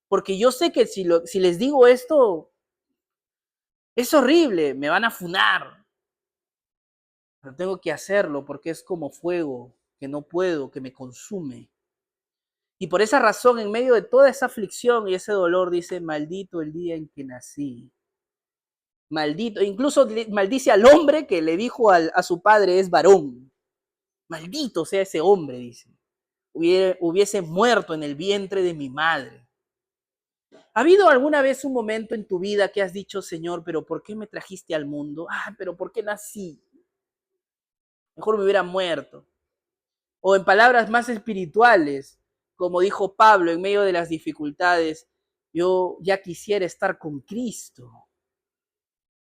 porque yo sé que si les digo esto, es horrible, me van a funar. Pero tengo que hacerlo porque es como fuego, que no puedo, que me consume. Y por esa razón, en medio de toda esa aflicción y ese dolor, dice, maldito el día en que nací. Maldito, incluso maldice al hombre que le dijo a su padre es varón. Maldito sea ese hombre, dice. Hubiese muerto en el vientre de mi madre. ¿Ha habido alguna vez un momento en tu vida que has dicho, Señor, pero ¿por qué me trajiste al mundo? Pero ¿por qué nací? Mejor me hubiera muerto. O en palabras más espirituales, como dijo Pablo en medio de las dificultades, yo ya quisiera estar con Cristo.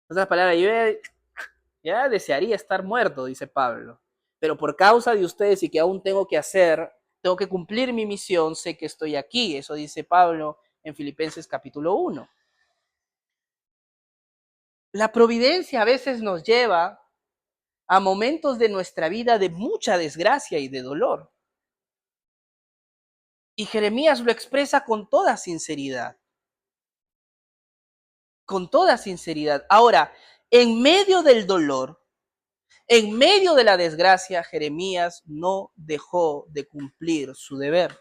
En otras palabras, yo ya desearía estar muerto, dice Pablo. Pero por causa de ustedes y que aún tengo que hacer, tengo que cumplir mi misión, sé que estoy aquí. Eso dice Pablo en Filipenses capítulo 1. La providencia a veces nos lleva a momentos de nuestra vida de mucha desgracia y de dolor. Y Jeremías lo expresa con toda sinceridad. Con toda sinceridad. Ahora, en medio del dolor, en medio de la desgracia, Jeremías no dejó de cumplir su deber.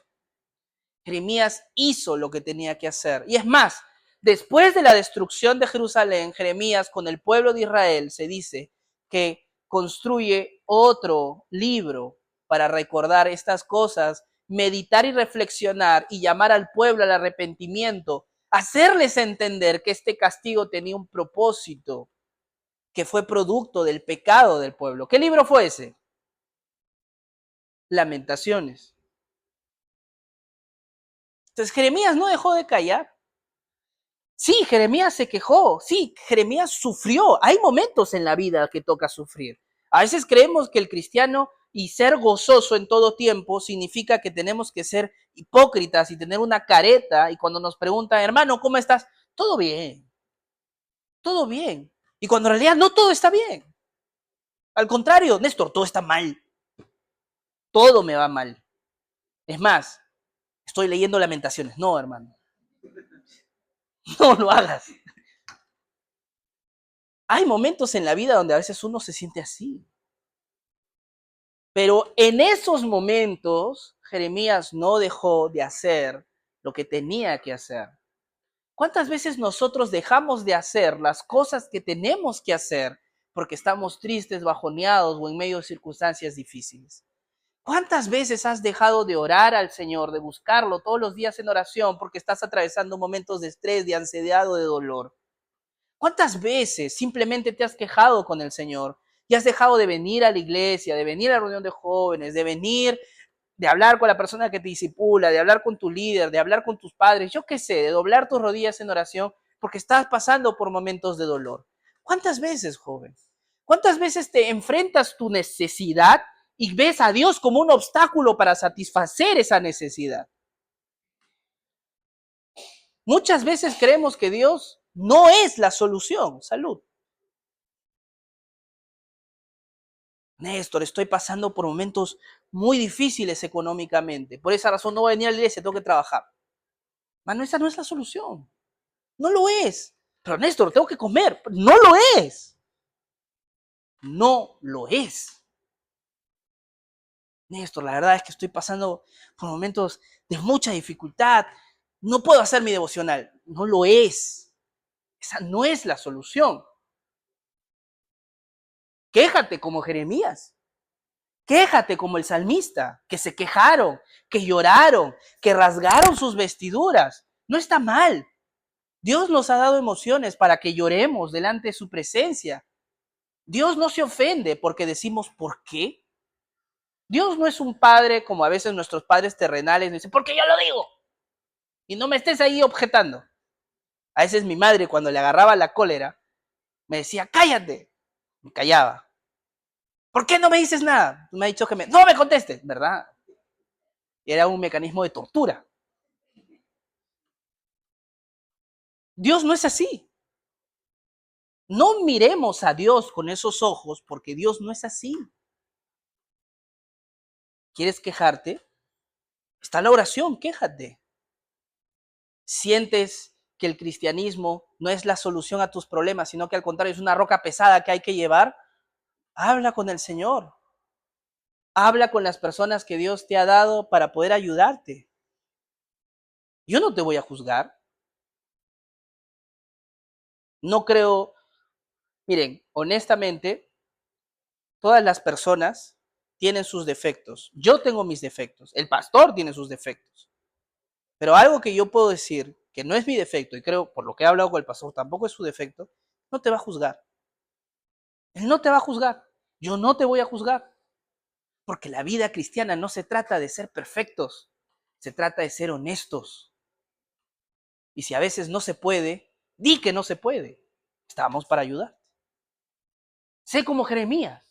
Jeremías hizo lo que tenía que hacer. Y es más, después de la destrucción de Jerusalén, Jeremías con el pueblo de Israel se dice que construye otro libro para recordar estas cosas, meditar y reflexionar y llamar al pueblo al arrepentimiento, hacerles entender que este castigo tenía un propósito que fue producto del pecado del pueblo. ¿Qué libro fue ese? Lamentaciones. Entonces Jeremías no dejó de callar. Sí, Jeremías se quejó, sí, Jeremías sufrió. Hay momentos en la vida que toca sufrir. A veces creemos que el cristiano y ser gozoso en todo tiempo significa que tenemos que ser hipócritas y tener una careta y cuando nos preguntan, hermano, ¿cómo estás? Todo bien, todo bien. Y cuando en realidad no todo está bien. Al contrario, Néstor, todo está mal. Todo me va mal. Es más, estoy leyendo Lamentaciones. No, hermano, no lo hagas. Hay momentos en la vida donde a veces uno se siente así. Pero en esos momentos, Jeremías no dejó de hacer lo que tenía que hacer. ¿Cuántas veces nosotros dejamos de hacer las cosas que tenemos que hacer porque estamos tristes, bajoneados o en medio de circunstancias difíciles? ¿Cuántas veces has dejado de orar al Señor, de buscarlo todos los días en oración porque estás atravesando momentos de estrés, de ansiedad o de dolor? ¿Cuántas veces simplemente te has quejado con el Señor y has dejado de venir a la iglesia, de venir a la reunión de jóvenes, de venir, de hablar con la persona que te disipula, de hablar con tu líder, de hablar con tus padres, yo qué sé, de doblar tus rodillas en oración porque estás pasando por momentos de dolor? ¿Cuántas veces, joven? ¿Cuántas veces te enfrentas tu necesidad y ves a Dios como un obstáculo para satisfacer esa necesidad? Muchas veces creemos que Dios no es la solución. Salud. Néstor, estoy pasando por momentos muy difíciles económicamente. Por esa razón no voy a venir a la iglesia, tengo que trabajar. Mano, esa no es la solución. No lo es. Pero Néstor, tengo que comer. No lo es. No lo es. Néstor, la verdad es que estoy pasando por momentos de mucha dificultad. No puedo hacer mi devocional. No lo es. Esa no es la solución. Quéjate como Jeremías. Quéjate como el salmista, que se quejaron, que lloraron, que rasgaron sus vestiduras. No está mal. Dios nos ha dado emociones para que lloremos delante de su presencia. Dios no se ofende porque decimos ¿por qué? Dios no es un padre como a veces nuestros padres terrenales dicen, porque yo lo digo. Y no me estés ahí objetando. A veces mi madre cuando le agarraba la cólera me decía, cállate. Me callaba. ¿Por qué no me dices nada? Me ha dicho que no me contestes, ¿verdad? Era un mecanismo de tortura. Dios no es así. No miremos a Dios con esos ojos porque Dios no es así. ¿Quieres quejarte? Está la oración, quéjate. ¿Sientes que el cristianismo no es la solución a tus problemas, sino que al contrario es una roca pesada que hay que llevar? Habla con el Señor. Habla con las personas que Dios te ha dado para poder ayudarte. Yo no te voy a juzgar. No creo, miren, honestamente, todas las personas tienen sus defectos. Yo tengo mis defectos. El pastor tiene sus defectos. Pero algo que yo puedo decir, que no es mi defecto, y creo, por lo que he hablado con el pastor, tampoco es su defecto, no te va a juzgar. Él no te va a juzgar. Yo no te voy a juzgar. Porque la vida cristiana no se trata de ser perfectos, se trata de ser honestos. Y si a veces no se puede, di que no se puede. Estamos para ayudar. Sé como Jeremías.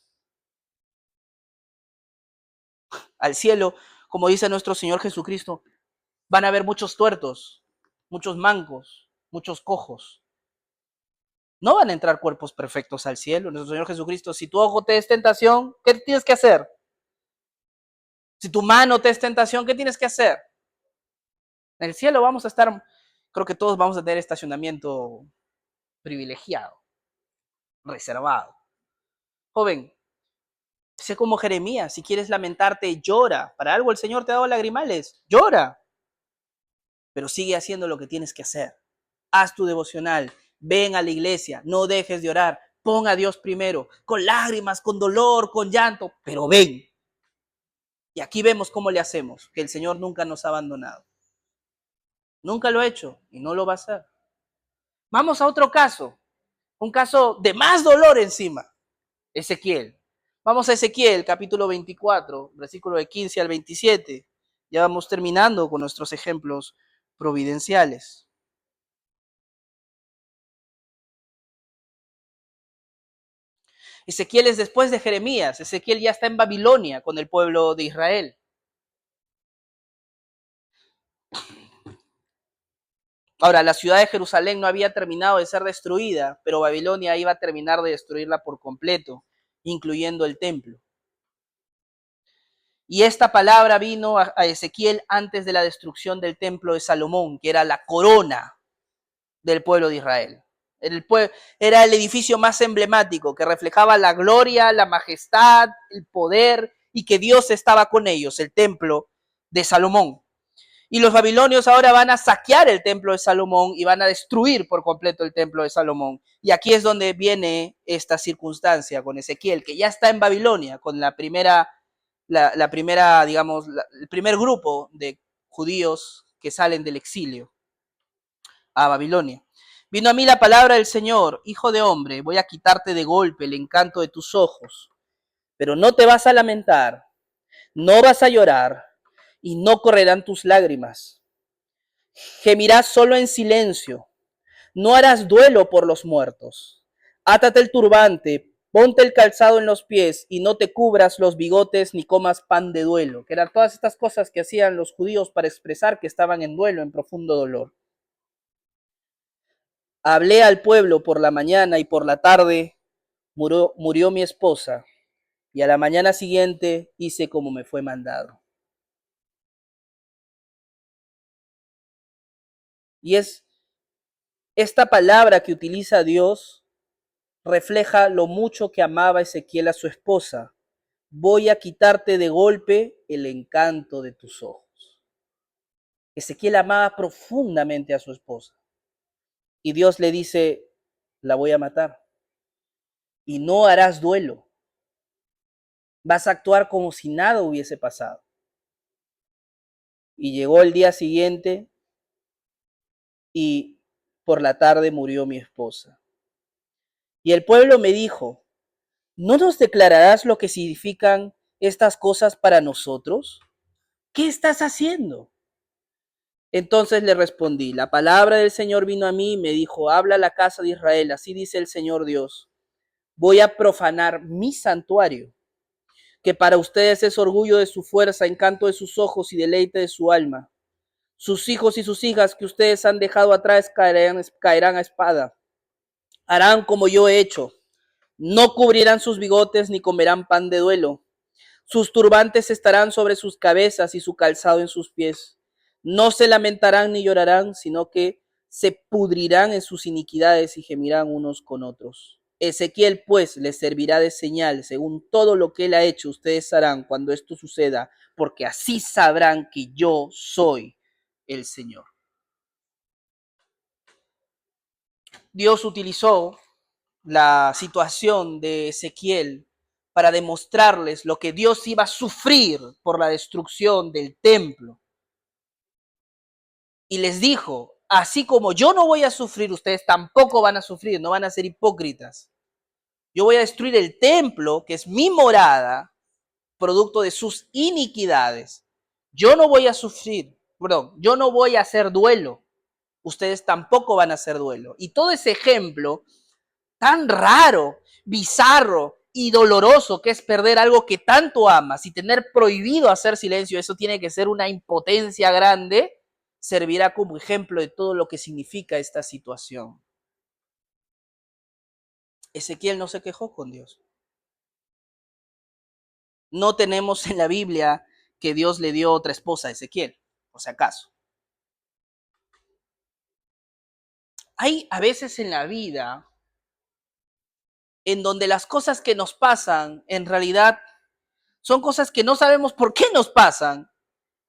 Al cielo, como dice nuestro Señor Jesucristo, van a haber muchos tuertos, muchos mancos, muchos cojos. No van a entrar cuerpos perfectos al cielo. Nuestro Señor Jesucristo, si tu ojo te es tentación, ¿qué tienes que hacer? Si tu mano te es tentación, ¿qué tienes que hacer? En el cielo vamos a estar, creo que todos vamos a tener estacionamiento privilegiado, reservado. Joven, sé como Jeremías, si quieres lamentarte, llora. Para algo el Señor te ha dado lagrimales, llora. Pero sigue haciendo lo que tienes que hacer. Haz tu devocional, ven a la iglesia, no dejes de orar, pon a Dios primero, con lágrimas, con dolor, con llanto, pero ven. Y aquí vemos cómo le hacemos, que el Señor nunca nos ha abandonado. Nunca lo ha hecho y no lo va a hacer. Vamos a otro caso, un caso de más dolor encima. Ezequiel. Vamos a Ezequiel, capítulo 24, versículo de 15 al 27. Ya vamos terminando con nuestros ejemplos providenciales. Ezequiel es después de Jeremías. Ezequiel ya está en Babilonia con el pueblo de Israel. Ahora, la ciudad de Jerusalén no había terminado de ser destruida, pero Babilonia iba a terminar de destruirla por completo, incluyendo el templo. Y esta palabra vino a Ezequiel antes de la destrucción del templo de Salomón, que era la corona del pueblo de Israel. Era el edificio más emblemático que reflejaba la gloria, la majestad, el poder y que Dios estaba con ellos, el templo de Salomón. Y los babilonios ahora van a saquear el templo de Salomón y van a destruir por completo el templo de Salomón. Y aquí es donde viene esta circunstancia con Ezequiel, que ya está en Babilonia, con la primera, digamos, el primer grupo de judíos que salen del exilio a Babilonia. Vino a mí la palabra del Señor: hijo de hombre, voy a quitarte de golpe el encanto de tus ojos, pero no te vas a lamentar, no vas a llorar y no correrán tus lágrimas. Gemirás solo en silencio, no harás duelo por los muertos. Átate el turbante, ponte el calzado en los pies y no te cubras los bigotes ni comas pan de duelo, que eran todas estas cosas que hacían los judíos para expresar que estaban en duelo, en profundo dolor. Hablé al pueblo por la mañana y por la tarde murió mi esposa, y a la mañana siguiente hice como me fue mandado. Y es esta palabra que utiliza Dios refleja lo mucho que amaba Ezequiel a su esposa. Voy a quitarte de golpe el encanto de tus ojos. Ezequiel amaba profundamente a su esposa. Y Dios le dice: la voy a matar. Y no harás duelo. Vas a actuar como si nada hubiese pasado. Y llegó el día siguiente y por la tarde murió mi esposa. Y el pueblo me dijo: ¿no nos declararás lo que significan estas cosas para nosotros? ¿Qué estás haciendo? Entonces le respondí: la palabra del Señor vino a mí y me dijo: habla a la casa de Israel, así dice el Señor Dios: voy a profanar mi santuario, que para ustedes es orgullo de su fuerza, encanto de sus ojos y deleite de su alma. Sus hijos y sus hijas que ustedes han dejado atrás caerán a espada. Harán como yo he hecho. No cubrirán sus bigotes ni comerán pan de duelo. Sus turbantes estarán sobre sus cabezas y su calzado en sus pies. No se lamentarán ni llorarán, sino que se pudrirán en sus iniquidades y gemirán unos con otros. Ezequiel, pues, les servirá de señal, según todo lo que él ha hecho, ustedes harán cuando esto suceda, porque así sabrán que yo soy el Señor. Dios utilizó la situación de Ezequiel para demostrarles lo que Dios iba a sufrir por la destrucción del templo. Y les dijo: así como yo no voy a sufrir, ustedes tampoco van a sufrir, no van a ser hipócritas. Yo voy a destruir el templo, que es mi morada, producto de sus iniquidades. Yo no voy a sufrir, perdón, yo no voy a hacer duelo. Ustedes tampoco van a hacer duelo. Y todo ese ejemplo tan raro, bizarro y doloroso que es perder algo que tanto amas y tener prohibido hacer silencio, eso tiene que ser una impotencia grande, servirá como ejemplo de todo lo que significa esta situación. Ezequiel no se quejó con Dios. No tenemos en la Biblia que Dios le dio otra esposa a Ezequiel, por si acaso. Hay a veces en la vida en donde las cosas que nos pasan en realidad son cosas que no sabemos por qué nos pasan,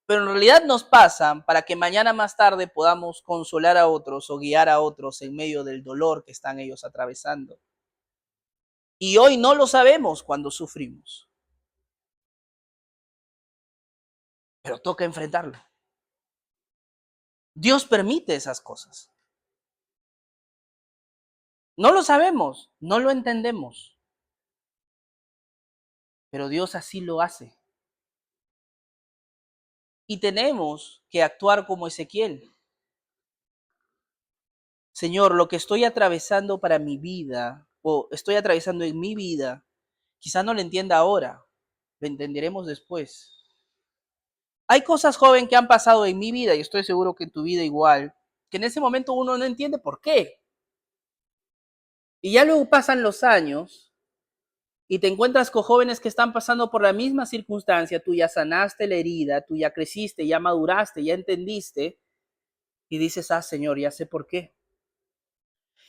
pero en realidad nos pasan para que mañana más tarde podamos consolar a otros o guiar a otros en medio del dolor que están ellos atravesando. Y hoy no lo sabemos cuando sufrimos, pero toca enfrentarlo. Dios permite esas cosas. No lo sabemos, no lo entendemos, pero Dios así lo hace. Y tenemos que actuar como Ezequiel. Señor, lo que estoy atravesando para mi vida, o estoy atravesando en mi vida, Quizá no lo entienda ahora, lo entenderemos después. Hay cosas, joven, que han pasado en mi vida, y estoy seguro que en tu vida igual, que en ese momento uno no entiende por qué. Y ya luego pasan los años y te encuentras con jóvenes que están pasando por la misma circunstancia, tú ya sanaste la herida, tú ya creciste, ya maduraste, ya entendiste, y dices, ah, Señor, ya sé por qué.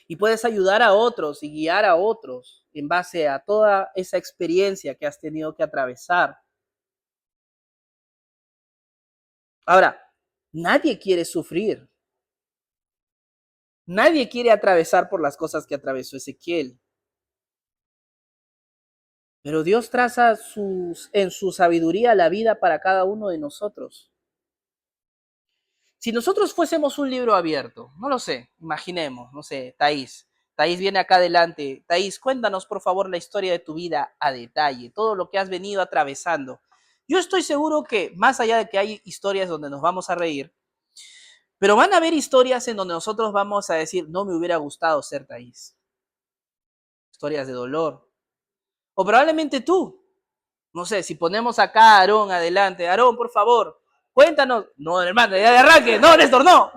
Y puedes ayudar a otros y guiar a otros en base a toda esa experiencia que has tenido que atravesar. Ahora, nadie quiere sufrir. Nadie quiere atravesar por las cosas que atravesó Ezequiel. Pero Dios traza en su sabiduría la vida para cada uno de nosotros. Si nosotros fuésemos un libro abierto, no lo sé, imaginemos, no sé, Thaís. Thaís viene acá adelante. Thaís, cuéntanos por favor la historia de tu vida a detalle, todo lo que has venido atravesando. Yo estoy seguro que más allá de que hay historias donde nos vamos a reír, pero van a haber historias en donde nosotros vamos a decir, no me hubiera gustado ser Thaís. Historias de dolor. O probablemente tú, no sé, si ponemos acá a Aarón adelante, Aarón, por favor, cuéntanos. No, hermano, ya de arranque. No, Néstor, no.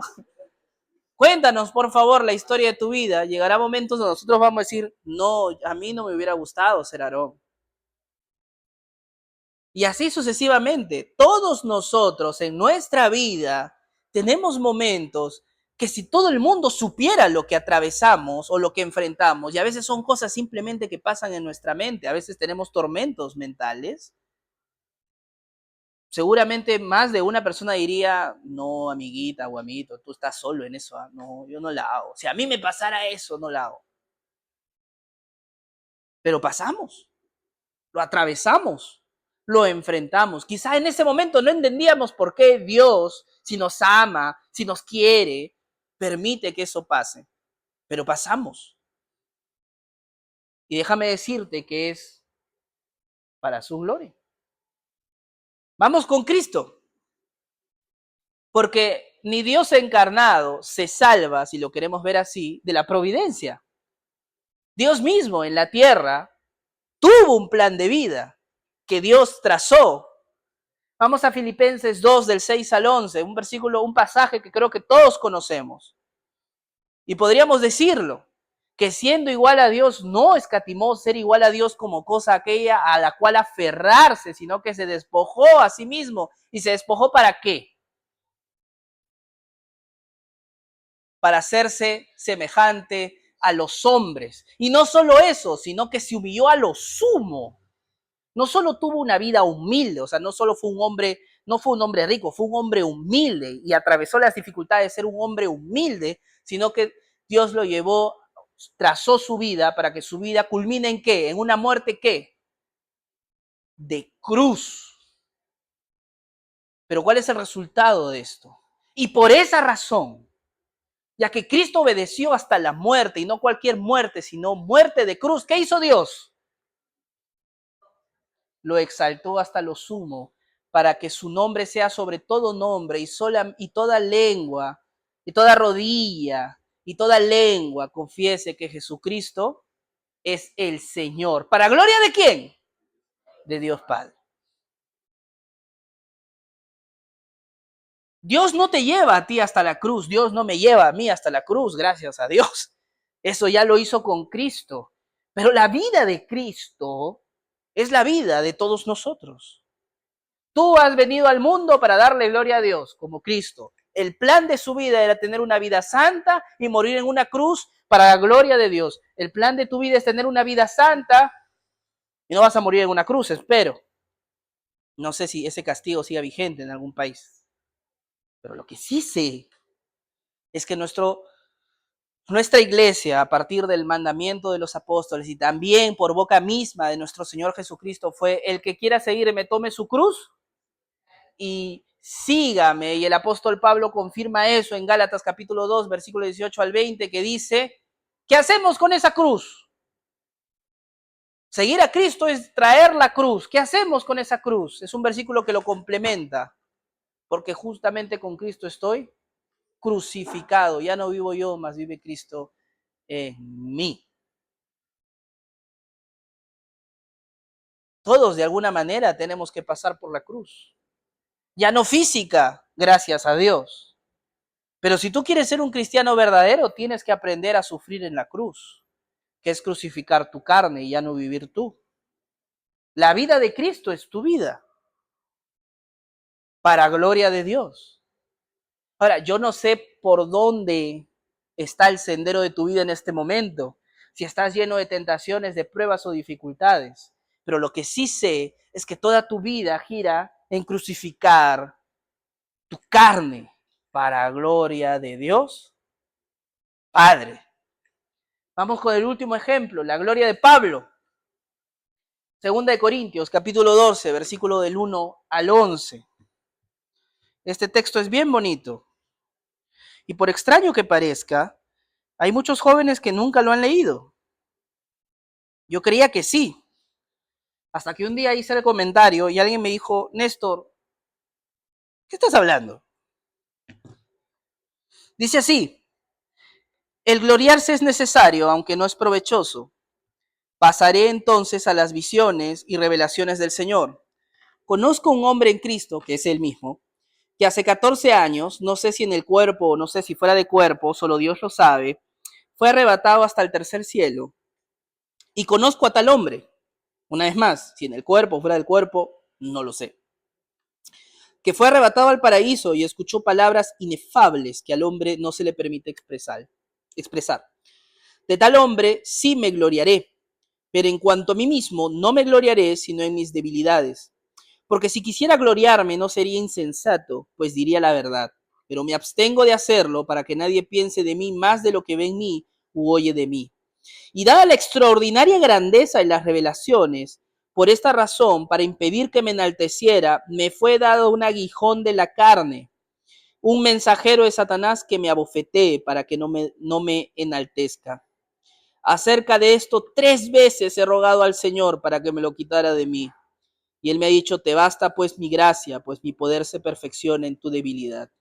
Cuéntanos, por favor, la historia de tu vida. Llegará momentos donde nosotros vamos a decir, no, a mí no me hubiera gustado ser Aarón. Y así sucesivamente. Todos nosotros en nuestra vida tenemos momentos que si todo el mundo supiera lo que atravesamos o lo que enfrentamos, y a veces son cosas simplemente que pasan en nuestra mente, a veces tenemos tormentos mentales, seguramente más de una persona diría, no, amiguita o amiguito, tú estás solo en eso, ¿eh? No, yo no la hago. Si a mí me pasara eso, no la hago. Pero pasamos, lo atravesamos, lo enfrentamos. Quizá en ese momento no entendíamos por qué Dios, si nos ama, si nos quiere, permite que eso pase, pero pasamos. Y déjame decirte que es para su gloria. Vamos con Cristo, porque ni Dios encarnado se salva, si lo queremos ver así, de la providencia. Dios mismo en la tierra tuvo un plan de vida que Dios trazó. Vamos a Filipenses 2 del 6 al 11, un versículo, un pasaje que creo que todos conocemos. Y podríamos decirlo, que siendo igual a Dios, no escatimó ser igual a Dios como cosa aquella a la cual aferrarse, sino que se despojó a sí mismo. ¿Y se despojó para qué? Para hacerse semejante a los hombres. Y no solo eso, sino que se humilló a lo sumo. No solo tuvo una vida humilde, o sea, no solo fue un hombre, no fue un hombre rico, fue un hombre humilde y atravesó las dificultades de ser un hombre humilde, sino que Dios lo llevó, trazó su vida para que su vida culmine en qué, en una muerte qué, de cruz. Pero ¿cuál es el resultado de esto? Y por esa razón, ya que Cristo obedeció hasta la muerte, y no cualquier muerte, sino muerte de cruz, ¿qué hizo Dios? Lo exaltó hasta lo sumo, para que su nombre sea sobre todo nombre y toda lengua, y toda rodilla, y toda lengua confiese que Jesucristo es el Señor. ¿Para gloria de quién? De Dios Padre. Dios no te lleva a ti hasta la cruz, Dios no me lleva a mí hasta la cruz, gracias a Dios. Eso ya lo hizo con Cristo. Pero la vida de Cristo es la vida de todos nosotros. Tú has venido al mundo para darle gloria a Dios, como Cristo. El plan de su vida era tener una vida santa y morir en una cruz para la gloria de Dios. El plan de tu vida es tener una vida santa y no vas a morir en una cruz, espero. No sé si ese castigo siga vigente en algún país. Pero lo que sí sé es que nuestra iglesia, a partir del mandamiento de los apóstoles y también por boca misma de nuestro Señor Jesucristo, fue el que quiera seguirme, tome su cruz y sígame. Y el apóstol Pablo confirma eso en Gálatas capítulo 2, versículo 18 al 20, que dice, ¿qué hacemos con esa cruz? Seguir a Cristo es traer la cruz. ¿Qué hacemos con esa cruz? Es un versículo que lo complementa, porque justamente con Cristo estoy crucificado. Ya no vivo yo, mas vive Cristo en mí. Todos de alguna manera tenemos que pasar por la cruz. Ya no física, gracias a Dios. Pero si tú quieres ser un cristiano verdadero, tienes que aprender a sufrir en la cruz, que es crucificar tu carne y ya no vivir tú. La vida de Cristo es tu vida, para gloria de Dios. Ahora, yo no sé por dónde está el sendero de tu vida en este momento, si estás lleno de tentaciones, de pruebas o dificultades, pero lo que sí sé es que toda tu vida gira en crucificar tu carne para gloria de Dios Padre. Vamos con el último ejemplo, la gloria de Pablo. Segunda de Corintios, capítulo 12, versículo del 1 al 11. Este texto es bien bonito. Y por extraño que parezca, hay muchos jóvenes que nunca lo han leído. Yo creía que sí. Hasta que un día hice el comentario y alguien me dijo, Néstor, ¿qué estás hablando? Dice así, el gloriarse es necesario, aunque no es provechoso. Pasaré entonces a las visiones y revelaciones del Señor. Conozco un hombre en Cristo, que es él mismo, que hace 14 años, no sé si en el cuerpo o no sé si fuera de cuerpo, solo Dios lo sabe, fue arrebatado hasta el tercer cielo. Y conozco a tal hombre, una vez más, si en el cuerpo o fuera del cuerpo, no lo sé, que fue arrebatado al paraíso y escuchó palabras inefables que al hombre no se le permite expresar. De tal hombre sí me gloriaré, pero en cuanto a mí mismo, no me gloriaré sino en mis debilidades. Porque si quisiera gloriarme no sería insensato, pues diría la verdad. Pero me abstengo de hacerlo para que nadie piense de mí más de lo que ve en mí u oye de mí. Y dada la extraordinaria grandeza de las revelaciones, por esta razón, para impedir que me enalteciera, me fue dado un aguijón de la carne, un mensajero de Satanás que me abofetee para que no me enaltezca. Acerca de esto 3 veces he rogado al Señor para que me lo quitara de mí. Y él me ha dicho, te basta pues mi gracia, pues mi poder se perfecciona en tu debilidad.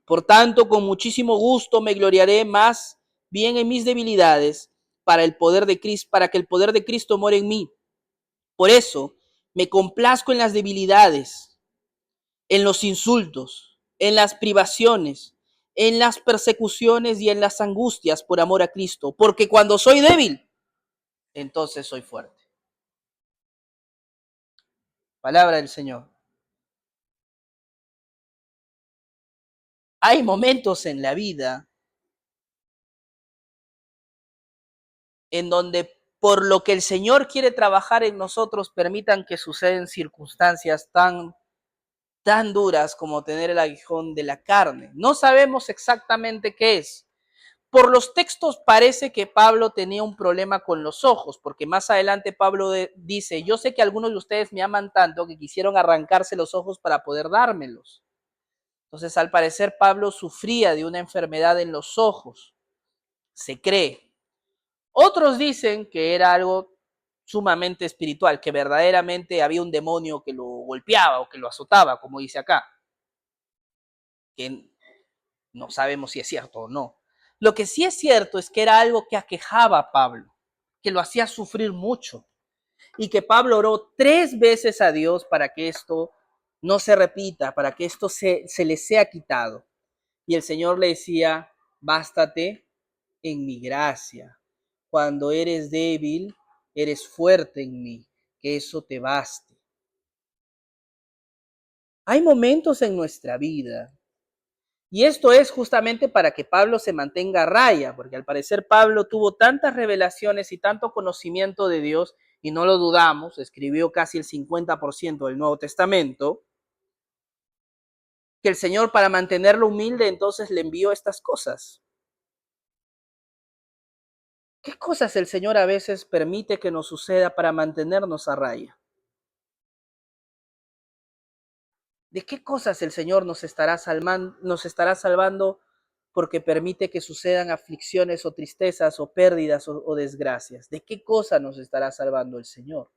Por tanto, con muchísimo gusto me gloriaré más bien en mis debilidades para que el poder de Cristo more en mí. Por eso me complazco en las debilidades, en los insultos, en las privaciones, en las persecuciones y en las angustias por amor a Cristo, porque cuando soy débil, entonces soy fuerte. Palabra del Señor. Hay momentos en la vida en donde por lo que el Señor quiere trabajar en nosotros permitan que suceden circunstancias tan duras como tener el aguijón de la carne. No sabemos exactamente qué es. Por los textos parece que Pablo tenía un problema con los ojos, porque más adelante Pablo dice, yo sé que algunos de ustedes me aman tanto que quisieron arrancarse los ojos para poder dármelos. Entonces, al parecer, Pablo sufría de una enfermedad en los ojos, se cree. Otros dicen que era algo sumamente espiritual, que verdaderamente había un demonio que lo golpeaba o que lo azotaba, como dice acá, que no sabemos si es cierto o no. Lo que sí es cierto es que era algo que aquejaba a Pablo, que lo hacía sufrir mucho y que Pablo oró 3 veces a Dios para que esto no se repita, para que esto se le sea quitado. Y el Señor le decía, bástate en mi gracia. Cuando eres débil, eres fuerte en mí, que eso te baste. Hay momentos en nuestra vida, y esto es justamente para que Pablo se mantenga a raya, porque al parecer Pablo tuvo tantas revelaciones y tanto conocimiento de Dios, y no lo dudamos, escribió casi el 50% del Nuevo Testamento, que el Señor para mantenerlo humilde entonces le envió estas cosas. ¿Qué cosas el Señor a veces permite que nos suceda para mantenernos a raya? ¿De qué cosas el Señor nos estará salvando porque permite que sucedan aflicciones o tristezas o pérdidas o desgracias? ¿De qué cosa nos estará salvando el Señor?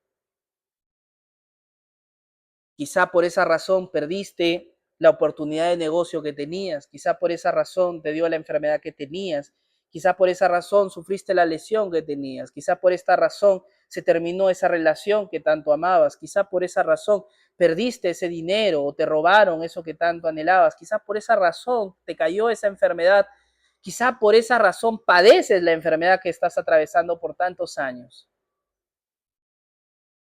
Quizá por esa razón perdiste la oportunidad de negocio que tenías, quizá por esa razón te dio la enfermedad que tenías, Quizá por esa razón sufriste la lesión que tenías. Quizá por esta razón se terminó esa relación que tanto amabas. Quizá por esa razón perdiste ese dinero o te robaron eso que tanto anhelabas. Quizá por esa razón te cayó esa enfermedad. Quizá por esa razón padeces la enfermedad que estás atravesando por tantos años.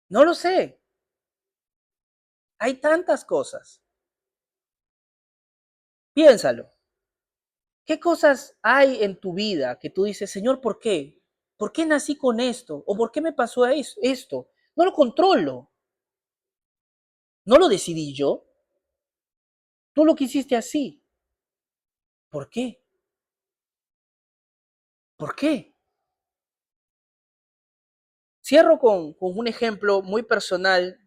No lo sé. Hay tantas cosas. Piénsalo. ¿Qué cosas hay en tu vida que tú dices, Señor, ¿por qué? ¿Por qué nací con esto? ¿O por qué me pasó esto? No lo controlo. No lo decidí yo. Tú lo quisiste así. ¿Por qué? ¿Por qué? Cierro con un ejemplo muy personal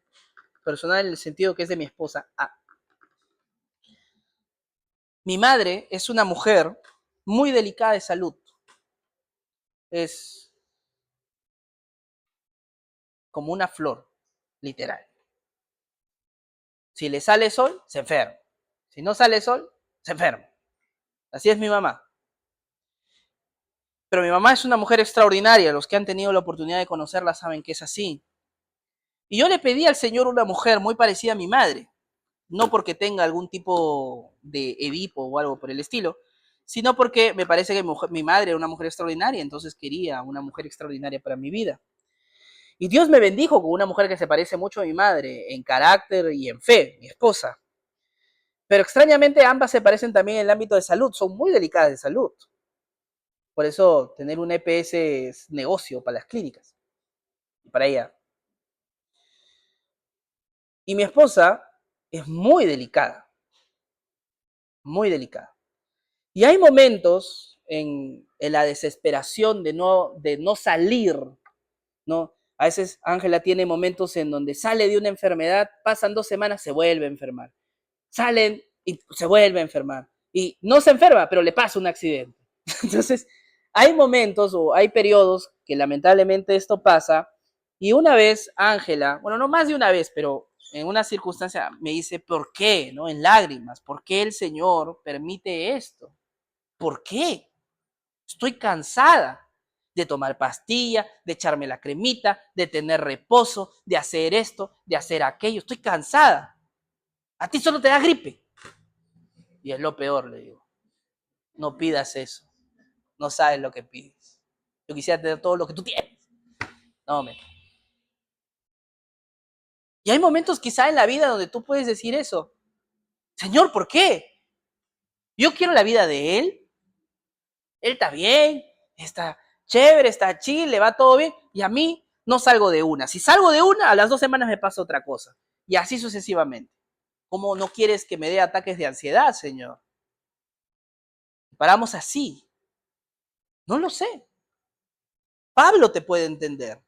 en el sentido que es de mi esposa. Mi madre es una mujer muy delicada de salud. Es como una flor, literal. Si le sale sol, se enferma. Si no sale sol, se enferma. Así es mi mamá. Pero mi mamá es una mujer extraordinaria. Los que han tenido la oportunidad de conocerla saben que es así. Y yo le pedí al Señor una mujer muy parecida a mi madre. No porque tenga algún tipo de Edipo o algo por el estilo, sino porque me parece que mi madre era una mujer extraordinaria, entonces quería una mujer extraordinaria para mi vida. Y Dios me bendijo con una mujer que se parece mucho a mi madre en carácter y en fe, mi esposa. Pero extrañamente ambas se parecen también en el ámbito de salud, son muy delicadas de salud. Por eso tener un EPS es negocio para las clínicas y para ella. Y mi esposa es muy delicada, muy delicada. Y hay momentos en la desesperación de no salir, ¿no? A veces Ángela tiene momentos en donde sale de una enfermedad, pasan 2 semanas, se vuelve a enfermar. Salen y se vuelve a enfermar. Y no se enferma, pero le pasa un accidente. Entonces, hay momentos o hay periodos que lamentablemente esto pasa. Y una vez Ángela, bueno, no más de una vez, pero en una circunstancia me dice, ¿por qué? ¿No? En lágrimas, ¿por qué el Señor permite esto? ¿Por qué? Estoy cansada de tomar pastilla, de echarme la cremita, de tener reposo, de hacer esto, de hacer aquello. Estoy cansada. A ti solo te da gripe. Y es lo peor, le digo. No pidas eso. No sabes lo que pides. Yo quisiera tener todo lo que tú tienes. No, me. Y hay momentos quizá en la vida donde tú puedes decir eso. Señor, ¿por qué? Yo quiero la vida de él. Él está bien, está chévere, está chill, le va todo bien. Y a mí no salgo de una. Si salgo de una, a las 2 semanas me pasa otra cosa. Y así sucesivamente. ¿Cómo no quieres que me dé ataques de ansiedad, Señor? Paramos así. No lo sé. Pablo te puede entender.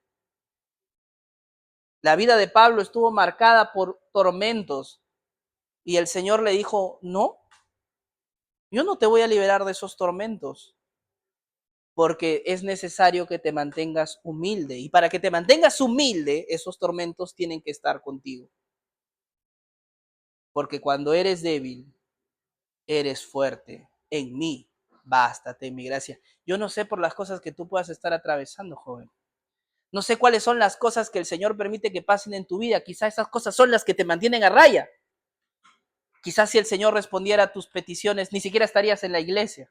La vida de Pablo estuvo marcada por tormentos y el Señor le dijo, no, yo no te voy a liberar de esos tormentos porque es necesario que te mantengas humilde y para que te mantengas humilde, esos tormentos tienen que estar contigo. Porque cuando eres débil, eres fuerte. En mí, bástate mi gracia. Yo no sé por las cosas que tú puedas estar atravesando, joven. No sé cuáles son las cosas que el Señor permite que pasen en tu vida. Quizás esas cosas son las que te mantienen a raya. Quizás si el Señor respondiera a tus peticiones, ni siquiera estarías en la iglesia.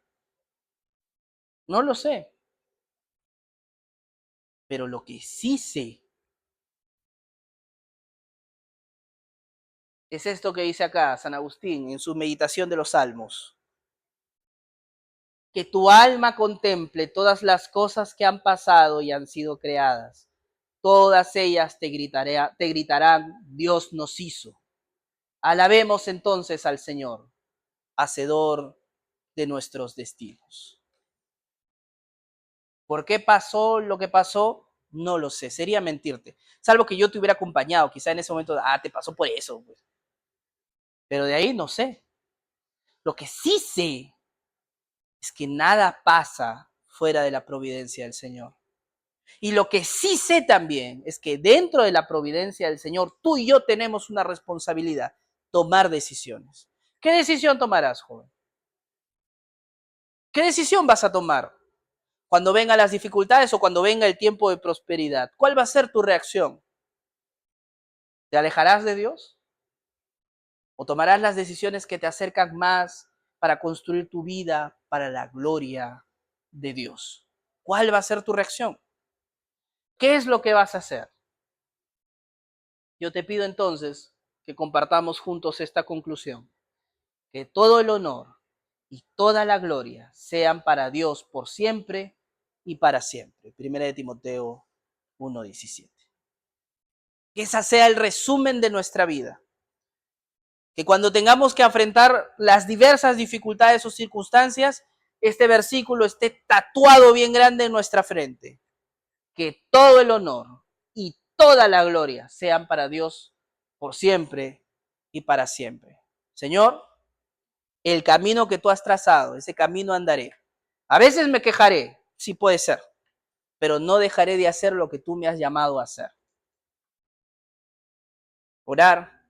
No lo sé. Pero lo que sí sé es esto que dice acá San Agustín en su meditación de los Salmos. Que tu alma contemple todas las cosas que han pasado y han sido creadas. Todas ellas te gritarán, Dios nos hizo. Alabemos entonces al Señor, hacedor de nuestros destinos. ¿Por qué pasó lo que pasó? No lo sé, sería mentirte. Salvo que yo te hubiera acompañado, quizá en ese momento, te pasó por eso. Pues. Pero de ahí no sé. Lo que sí sé es que nada pasa fuera de la providencia del Señor. Y lo que sí sé también es que dentro de la providencia del Señor, tú y yo tenemos una responsabilidad, tomar decisiones. ¿Qué decisión tomarás, joven? ¿Qué decisión vas a tomar? cuando vengan las dificultades o cuando venga el tiempo de prosperidad? ¿Cuál va a ser tu reacción? ¿Te alejarás de Dios? ¿O tomarás las decisiones que te acercan más para construir tu vida para la gloria de Dios? ¿Cuál va a ser tu reacción? ¿Qué es lo que vas a hacer? Yo te pido entonces que compartamos juntos esta conclusión, que todo el honor y toda la gloria sean para Dios por siempre y para siempre. Primera de Timoteo 1:17. Que ese sea el resumen de nuestra vida. Que cuando tengamos que enfrentar las diversas dificultades o circunstancias, este versículo esté tatuado bien grande en nuestra frente. Que todo el honor y toda la gloria sean para Dios por siempre y para siempre. Señor, el camino que tú has trazado, ese camino andaré. A veces me quejaré, sí puede ser, pero no dejaré de hacer lo que tú me has llamado a hacer. Orar,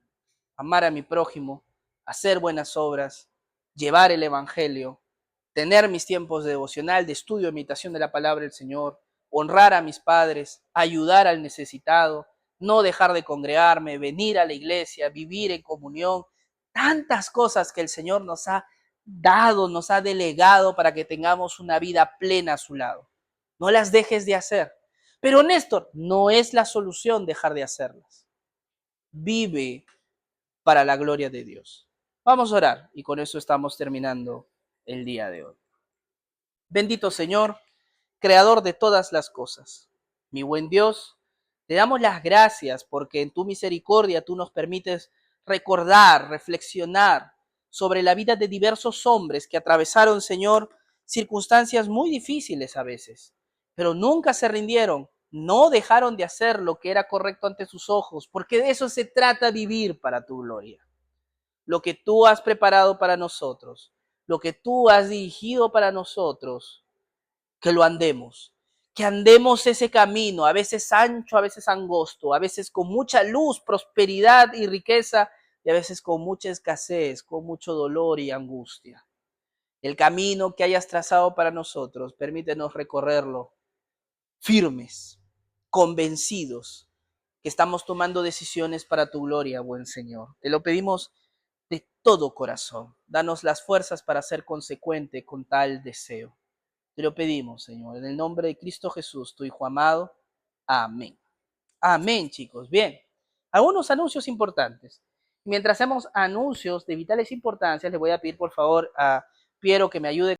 amar a mi prójimo, hacer buenas obras, llevar el evangelio, tener mis tiempos de devocional, de estudio, imitación de la palabra del Señor, honrar a mis padres, ayudar al necesitado, no dejar de congregarme, venir a la iglesia, vivir en comunión, tantas cosas que el Señor nos ha dado, nos ha delegado para que tengamos una vida plena a su lado. No las dejes de hacer. Pero Néstor, no es la solución dejar de hacerlas. Vive para la gloria de Dios. Vamos a orar y con eso estamos terminando el día de hoy. Bendito Señor, creador de todas las cosas, mi buen Dios, te damos las gracias porque en tu misericordia tú nos permites recordar, reflexionar sobre la vida de diversos hombres que atravesaron, Señor, circunstancias muy difíciles a veces, pero nunca se rindieron, no dejaron de hacer lo que era correcto ante sus ojos, porque de eso se trata vivir para tu gloria. Lo que tú has preparado para nosotros, lo que tú has dirigido para nosotros, que lo andemos, que andemos ese camino, a veces ancho, a veces angosto, a veces con mucha luz, prosperidad y riqueza, y a veces con mucha escasez, con mucho dolor y angustia. El camino que hayas trazado para nosotros, permítenos recorrerlo firmes, convencidos, que estamos tomando decisiones para tu gloria, buen Señor. Te lo pedimos de todo corazón. Danos las fuerzas para ser consecuente con tal deseo. Te lo pedimos, Señor, en el nombre de Cristo Jesús, tu Hijo amado. Amén. Amén, chicos. Bien. Algunos anuncios importantes. Mientras hacemos anuncios de vitales importancias, le voy a pedir por favor a Piero que me ayude